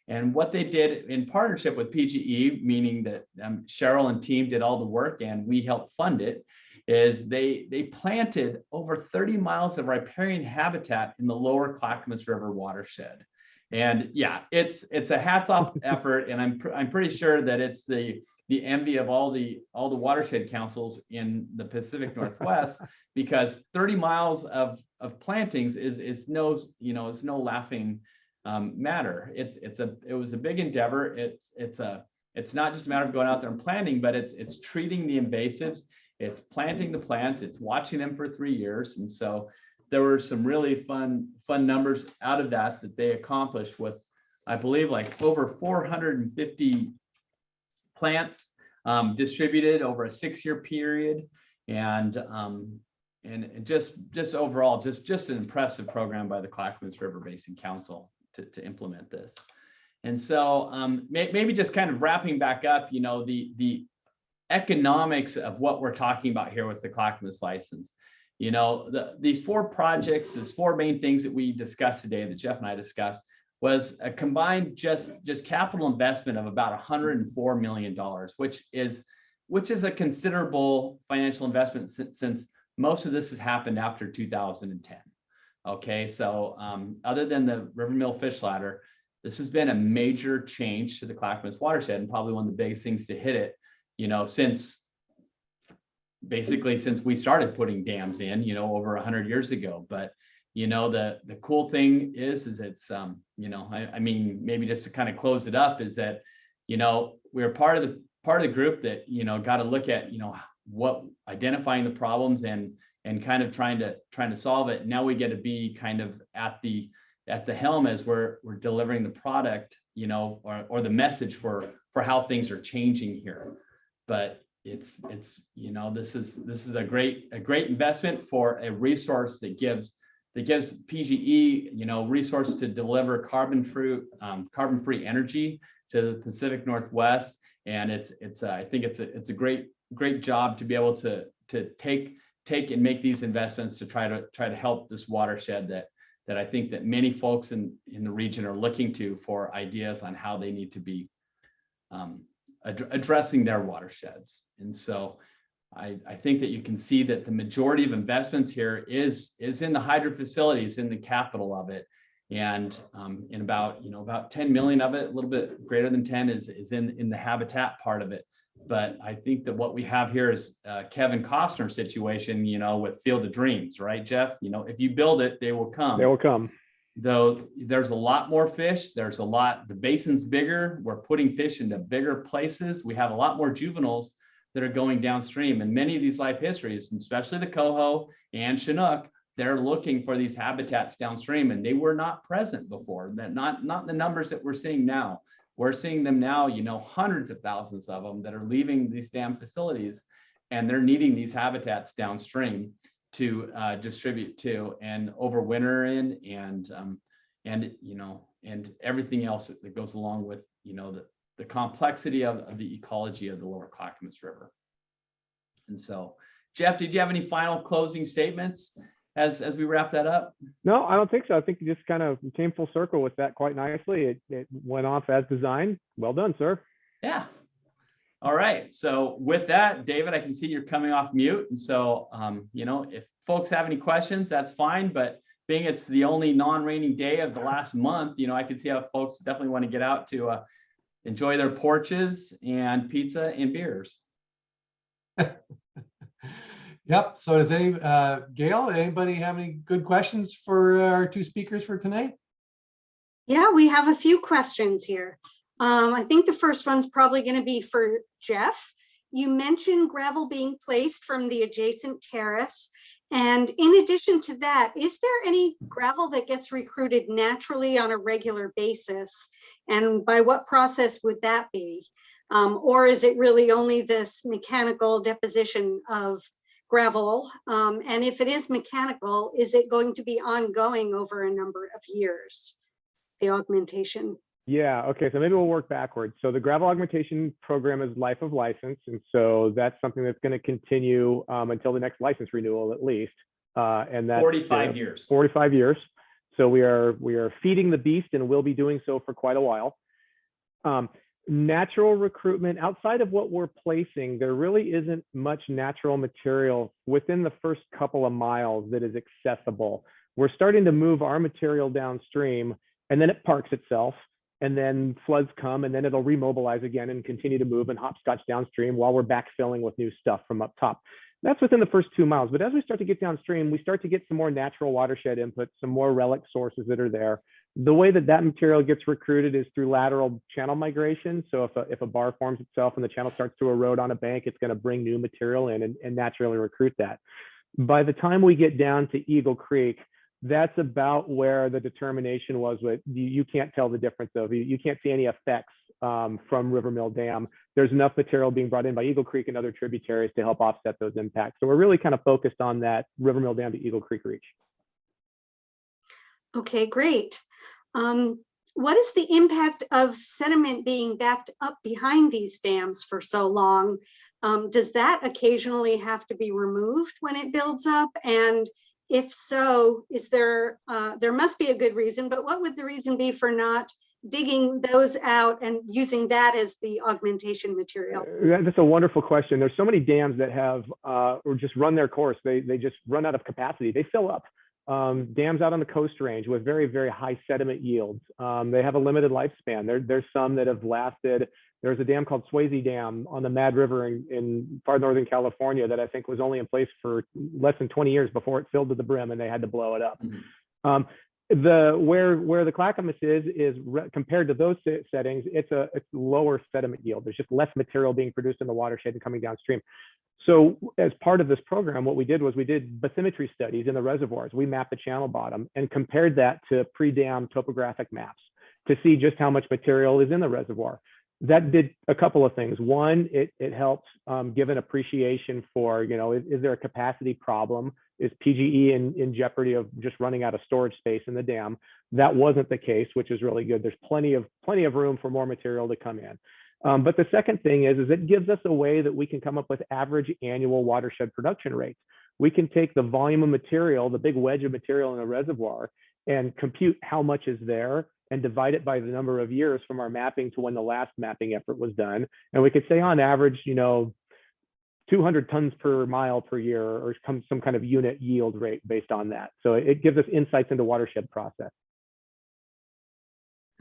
And what they did in partnership with PGE, meaning that Cheryl and team did all the work and we helped fund it, is they planted over 30 miles of riparian habitat in the lower Clackamas River watershed. And yeah, it's a hats off effort, and I'm pretty sure that it's the envy of all the watershed councils in the Pacific Northwest, because 30 miles of plantings is no laughing matter. It was a big endeavor. It's not just a matter of going out there and planting, but it's treating the invasives, it's planting the plants, it's watching them for 3 years. And so there were some really fun numbers out of that they accomplished with, I believe, like over 450 plants distributed over a 6-year period, and just overall, just an impressive program by the Clackamas River Basin Council to implement this. And so maybe just kind of wrapping back up, the economics of what we're talking about here with the Clackamas license. These 4 projects, these 4 main things that we discussed today, that Geoff and I discussed, was a combined just capital investment of about $104 million, which is a considerable financial investment since most of this has happened after 2010. Okay, so other than the River Mill Fish Ladder, this has been a major change to the Clackamas watershed, and probably one of the biggest things to hit it, since we started putting dams in, over 100 years ago. But the cool thing is it's maybe just to kind of close it up, is that we're part of the group that got to look at what identifying the problems and kind of trying to solve it. Now we get to be kind of at the helm as we're delivering the product or the message for how things are changing here. But it's this is a great investment for a resource that gives PGE resource to deliver carbon-free energy to the Pacific Northwest. And I think it's a great job to be able to take and make these investments to try to help this watershed that I think that many folks in the region are looking to for ideas on how they need to be addressing their watersheds. And so I think that you can see that the majority of investments here is in the hydro facilities, in the capital of it. And in about 10 million of it, a little bit greater than 10 is in the habitat part of it. But I think that what we have here is Kevin Costner situation, with Field of Dreams, right, Geoff? If you build it, they will come. They will come. Though there's a lot more fish, the basin's bigger. We're putting fish into bigger places. We have a lot more juveniles that are going downstream. And many of these life histories, especially the coho and Chinook, they're looking for these habitats downstream, and they were not present before. That not the numbers that we're seeing now. We're seeing them now, hundreds of thousands of them that are leaving these dam facilities, and they're needing these habitats downstream to distribute to and overwinter in, and everything else that goes along with the complexity of the ecology of the lower Clackamas River. And so, Geoff, did you have any final closing statements as we wrap that up? No, I don't think so. I think you just kind of came full circle with that quite nicely. It went off as designed. Well done, sir. Yeah. All right. So with that, David, I can see you're coming off mute. And so, if folks have any questions, that's fine. But being it's the only non-raining day of the last month, I can see how folks definitely want to get out to enjoy their porches and pizza and beers. Yep. So does Gail, anybody have any good questions for our two speakers for tonight? Yeah, we have a few questions here. I think the first one's probably going to be for Geoff. You mentioned gravel being placed from the adjacent terrace. And in addition to that, is there any gravel that gets recruited naturally on a regular basis? And by what process would that be? Or is it really only this mechanical deposition of gravel? And if it is mechanical, is it going to be ongoing over a number of years, the augmentation? Yeah, okay, so maybe we'll work backwards. So the gravel augmentation program is life of license. And so that's something that's going to continue until the next license renewal at least. And that's 45 years. 45 years. So we are feeding the beast and will be doing so for quite a while. Natural recruitment, outside of what we're placing, there really isn't much natural material within the first couple of miles that is accessible. We're starting to move our material downstream, and then it parks itself, and then floods come, and then it'll remobilize again and continue to move and hopscotch downstream while we're backfilling with new stuff from up top. That's within the first 2 miles. But as we start to get downstream, we start to get some more natural watershed inputs, some more relic sources that are there. The way that material gets recruited is through lateral channel migration. So if a bar forms itself and the channel starts to erode on a bank, it's going to bring new material in and naturally recruit that. By the time we get down to Eagle Creek, that's about where the determination was. With you can't tell the difference of, you can't see any effects from River Mill Dam. There's enough material being brought in by Eagle Creek and other tributaries to help offset those impacts. So we're really kind of focused on that River Mill Dam to Eagle Creek reach. Okay, great. What is the impact of sediment being backed up behind these dams for so long? Does that occasionally have to be removed when it builds up? And if so, is there must be a good reason, but what would the reason be for not digging those out and using that as the augmentation material? That's a wonderful question. There's so many dams that have or just run their course. They just run out of capacity. They fill up. Dams out on the Coast Range with very, very high sediment yields. They have a limited lifespan. There's some that have lasted. There's a dam called Swayze Dam on the Mad River in far northern California that I think was only in place for less than 20 years before it filled to the brim and they had to blow it up. Mm-hmm. Where the Clackamas is compared to those settings, it's lower sediment yield. There's just less material being produced in the watershed and coming downstream. So as part of this program, what we did was we did bathymetry studies in the reservoirs. We mapped the channel bottom and compared that to pre-dam topographic maps. to see just how much material is in the reservoir. That did a couple of things. One, it helps give an appreciation for, is there a capacity problem? Is PGE in jeopardy of just running out of storage space in the dam? That wasn't the case, which is really good. There's plenty of room for more material to come in. But the second thing is it gives us a way that we can come up with average annual watershed production rates. We can take the volume of material, the big wedge of material in the reservoir, and compute how much is there and divide it by the number of years from our mapping to when the last mapping effort was done. And we could say on average, 200 tons per mile per year, or some kind of unit yield rate based on that. So it gives us insights into watershed process.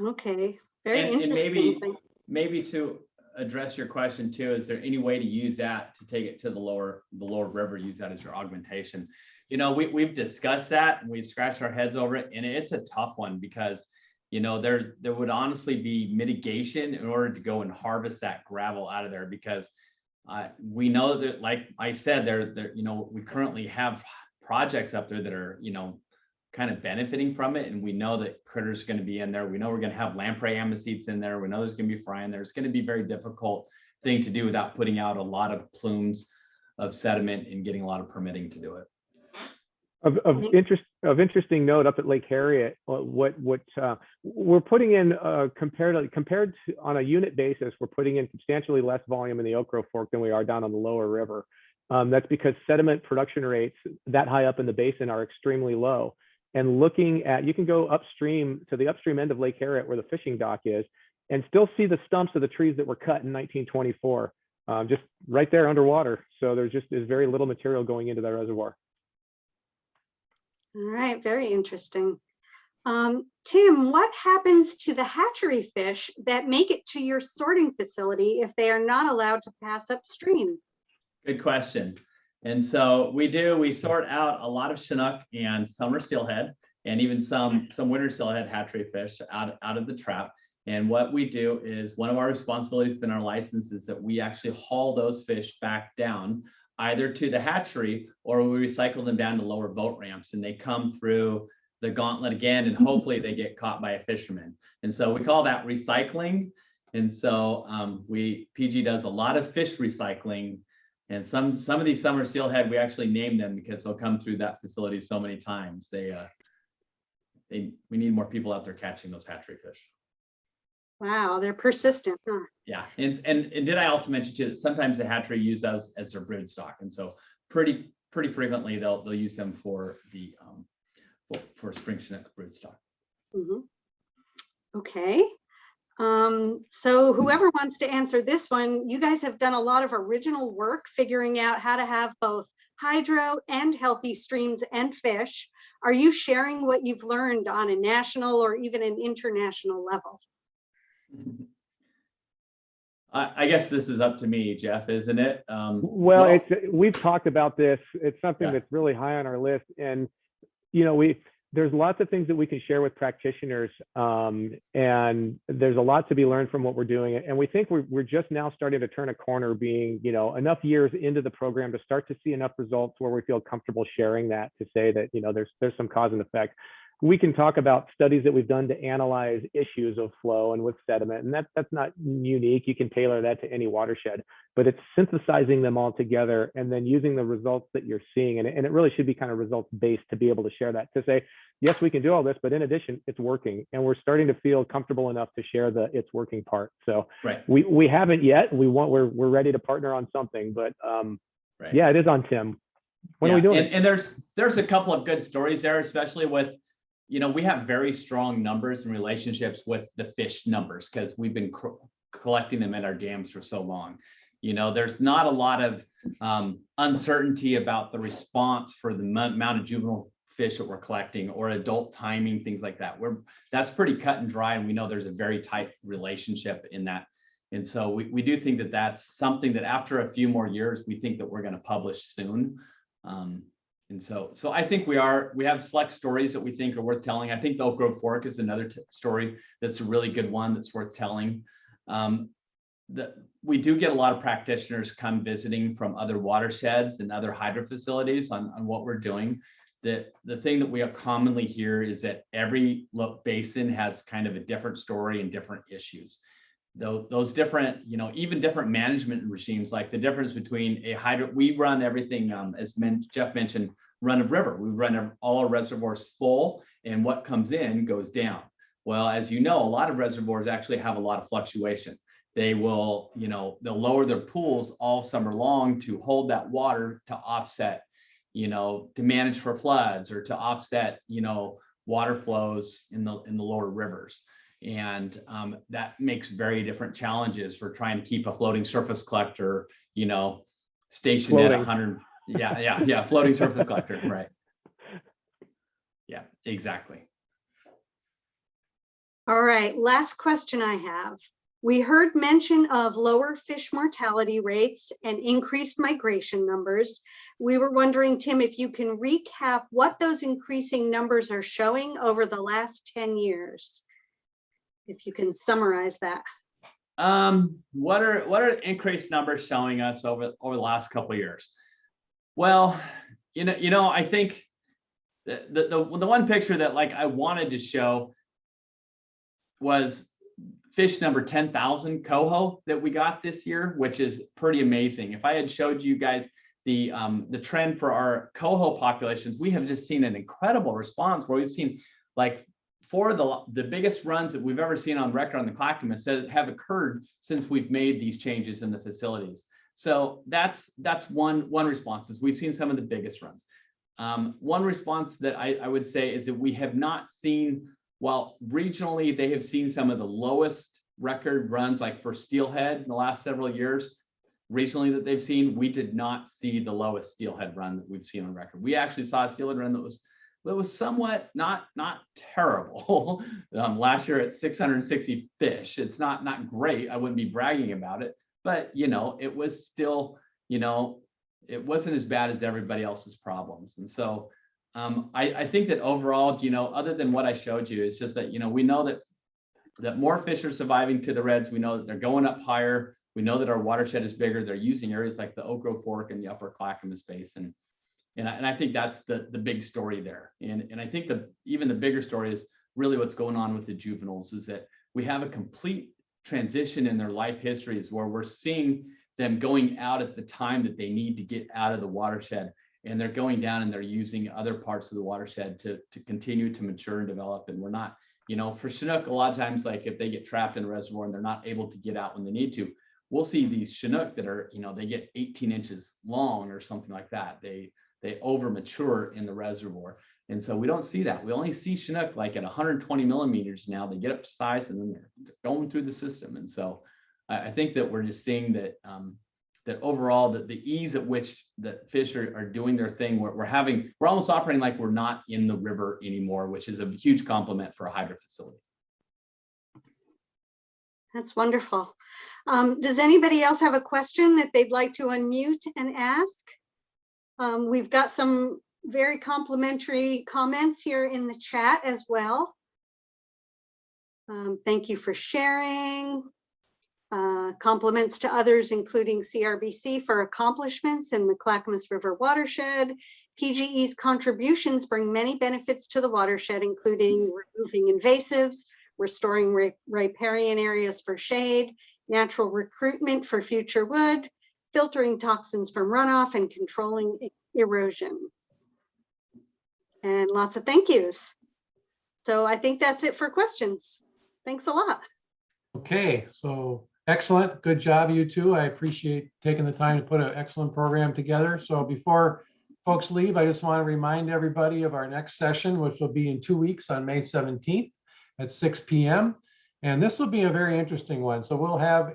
Okay, very And interesting. maybe to address your question too, is there any way to use that to take it to the lower river, use that as your augmentation? We've discussed that and we've scratched our heads over it, and it's a tough one because there would honestly be mitigation in order to go and harvest that gravel out of there, because we know that, like I said, we currently have projects up there that are, kind of benefiting from it. And we know that critters are going to be in there. We know we're going to have lamprey ammocetes in there. We know there's going to be fry in there. It's going to be a very difficult thing to do without putting out a lot of plumes of sediment and getting a lot of permitting to do it. Of interesting note, up at Lake Harriet, what we're putting in compared to on a unit basis, we're putting in substantially less volume in the Oak Grove Fork than we are down on the lower river. That's because sediment production rates that high up in the basin are extremely low. And looking at, you can go upstream to the upstream end of Lake Harriet where the fishing dock is, and still see the stumps of the trees that were cut in 1924, just right there underwater. So there's very little material going into that reservoir. All right, very interesting. Tim, what happens to the hatchery fish that make it to your sorting facility if they are not allowed to pass upstream? Good question. And so we sort out a lot of Chinook and summer steelhead, and even some winter steelhead hatchery fish out of the trap. And what we do is, one of our responsibilities within our license is that we actually haul those fish back down either to the hatchery, or we recycle them down to lower boat ramps, and they come through the gauntlet again, and hopefully they get caught by a fisherman. And so we call that recycling. And so PG does a lot of fish recycling, and some of these summer steelhead, we actually name them because they'll come through that facility so many times. We need more people out there catching those hatchery fish. Wow, they're persistent, huh? Yeah, and did I also mention too that sometimes the hatchery use those as their brood stock, and so pretty frequently they'll use them for the for spring Chinook brood stock. Mm-hmm. Okay, so whoever wants to answer this one, you guys have done a lot of original work figuring out how to have both hydro and healthy streams and fish. Are you sharing what you've learned on a national or even an international level? I guess this is up to me, Geoff, isn't it? Well, we've talked about this. It's something that's really high on our list, and there's lots of things that we can share with practitioners, and there's a lot to be learned from what we're doing. And we think we're just now starting to turn a corner, being enough years into the program to start to see enough results where we feel comfortable sharing that, to say that there's some cause and effect. We can talk about studies that we've done to analyze issues of flow and with sediment, and that's not unique. You can tailor that to any watershed, but it's synthesizing them all together and then using the results that you're seeing. And it really should be kind of results based to be able to share that, to say, yes, we can do all this, but in addition, it's working. And we're starting to feel comfortable enough to share the it's working part. So we haven't yet. We're ready to partner on something, but yeah, it is on Tim. When are we doing it? And there's a couple of good stories there, especially with, we have very strong numbers and relationships with the fish numbers because we've been collecting them at our dams for so long. There's not a lot of uncertainty about the response for the amount of juvenile fish that we're collecting or adult timing, things like that. That's pretty cut and dry, and we know there's a very tight relationship in that. And so we do think that that's something that after a few more years, we think that we're going to publish soon. And so I think we have select stories that we think are worth telling. I think the Oak Grove Fork is another story that's a really good one that's worth telling. We do get a lot of practitioners come visiting from other watersheds and other hydro facilities on what we're doing. the thing that we commonly hear is that every basin has kind of a different story and different issues. Those different, even different management regimes, like the difference between we run everything, as Geoff mentioned, run of river. We run all our reservoirs full, and what comes in goes down. Well, as you know, a lot of reservoirs actually have a lot of fluctuation. They will, they'll lower their pools all summer long to hold that water to offset, to manage for floods or to offset, water flows in the lower rivers. And that makes very different challenges for trying to keep a floating surface collector, stationed Floating. at 100. Yeah, floating surface collector, right? Yeah, exactly. All right, last question I have. We heard mention of lower fish mortality rates and increased migration numbers. We were wondering, Tim, if you can recap what those increasing numbers are showing over the last 10 years. If you can summarize that. What are increased numbers showing us over the last couple of years? Well, I think the one picture that I wanted to show was fish number 10,000 coho that we got this year, which is pretty amazing. If I had showed you guys the trend for our coho populations, we have just seen an incredible response where we've seen four of the biggest runs that we've ever seen on record on the Clackamas have occurred since we've made these changes in the facilities. So that's one response, is we've seen some of the biggest runs. One response that I would say is that we have not seen, while regionally they have seen some of the lowest record runs, like for steelhead in the last several years, regionally that they've seen, we did not see the lowest steelhead run that we've seen on record. We actually saw a steelhead run that was somewhat not terrible. Last year at 660 fish. It's not great. I wouldn't be bragging about it, but it was still, it wasn't as bad as everybody else's problems. And so I think that overall, other than what I showed you, it's just that, we know that more fish are surviving to the reds. We know that they're going up higher. We know that our watershed is bigger. They're using areas like the Oak Grove Fork and the Upper Clackamas Basin. And I think that's the big story there. And I think that even the bigger story is really what's going on with the juveniles, is that we have a complete transition in their life histories where we're seeing them going out at the time that they need to get out of the watershed, and they're going down and they're using other parts of the watershed to continue to mature and develop. And we're not, for Chinook, a lot of times, if they get trapped in a reservoir and they're not able to get out when they need to, we'll see these Chinook that are, they get 18 inches long or something like that. They over mature in the reservoir. And so we don't see that. We only see Chinook at 120 millimeters now. They get up to size and then they're going through the system. And so I think that we're just seeing that that overall the ease at which the fish are doing their thing, we're almost operating like we're not in the river anymore, which is a huge compliment for a hydro facility. That's wonderful. Does anybody else have a question that they'd like to unmute and ask? We've got some very complimentary comments here in the chat as well. Thank you for sharing. Compliments to others, including CRBC, for accomplishments in the Clackamas River watershed. PGE's contributions bring many benefits to the watershed, including removing invasives, restoring riparian areas for shade, natural recruitment for future wood, filtering toxins from runoff, and controlling erosion. And lots of thank yous. So I think that's it for questions. Thanks a lot. Okay, so excellent. Good job, you two. I appreciate taking the time to put an excellent program together. So before folks leave, I just want to remind everybody of our next session, which will be in 2 weeks on May 17th at 6 p.m. And this will be a very interesting one. So we'll have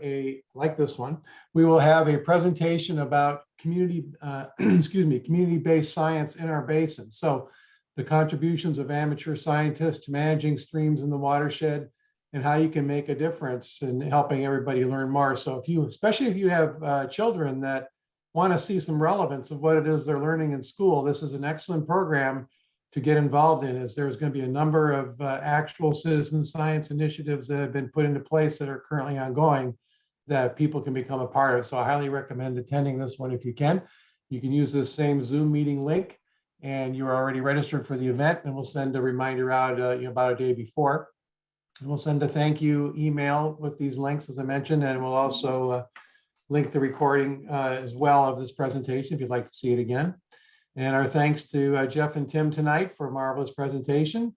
like this one, we will have a presentation about community-based science in our basin. So the contributions of amateur scientists to managing streams in the watershed, and how you can make a difference in helping everybody learn more. So especially if you have children that want to see some relevance of what it is they're learning in school, this is an excellent program to get involved in, as there's going to be a number of actual citizen science initiatives that have been put into place that are currently ongoing that people can become a part of. So I highly recommend attending this one if you can. You can use this same Zoom meeting link, and you're already registered for the event, and we'll send a reminder out about a day before. And we'll send a thank you email with these links, as I mentioned, and we'll also link the recording as well of this presentation if you'd like to see it again. And our thanks to Geoff and Tim tonight for a marvelous presentation.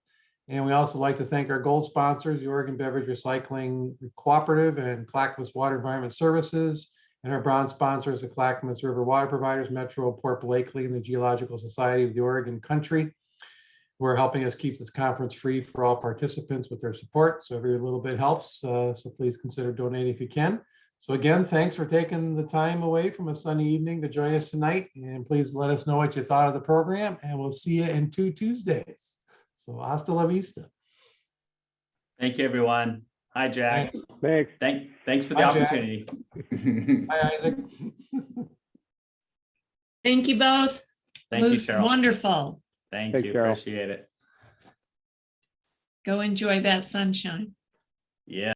And we also like to thank our gold sponsors, the Oregon Beverage Recycling Cooperative and Clackamas Water Environment Services, and our bronze sponsors, the Clackamas River Water Providers, Metro Port Blakely, and the Geological Society of the Oregon Country, who are helping us keep this conference free for all participants with their support. So every little bit helps. So please consider donating if you can. So again, thanks for taking the time away from a sunny evening to join us tonight. And please let us know what you thought of the program, and we'll see you in 2 Tuesdays. So hasta la vista. Thank you, everyone. Hi, Jack. Thanks. Thanks for the Hi, Jack. opportunity. Hi, Isaac. Thank you both. Thank It you, was Cheryl. wonderful. Thank Thanks, you. Cheryl. Appreciate it. Go enjoy that sunshine. Yeah.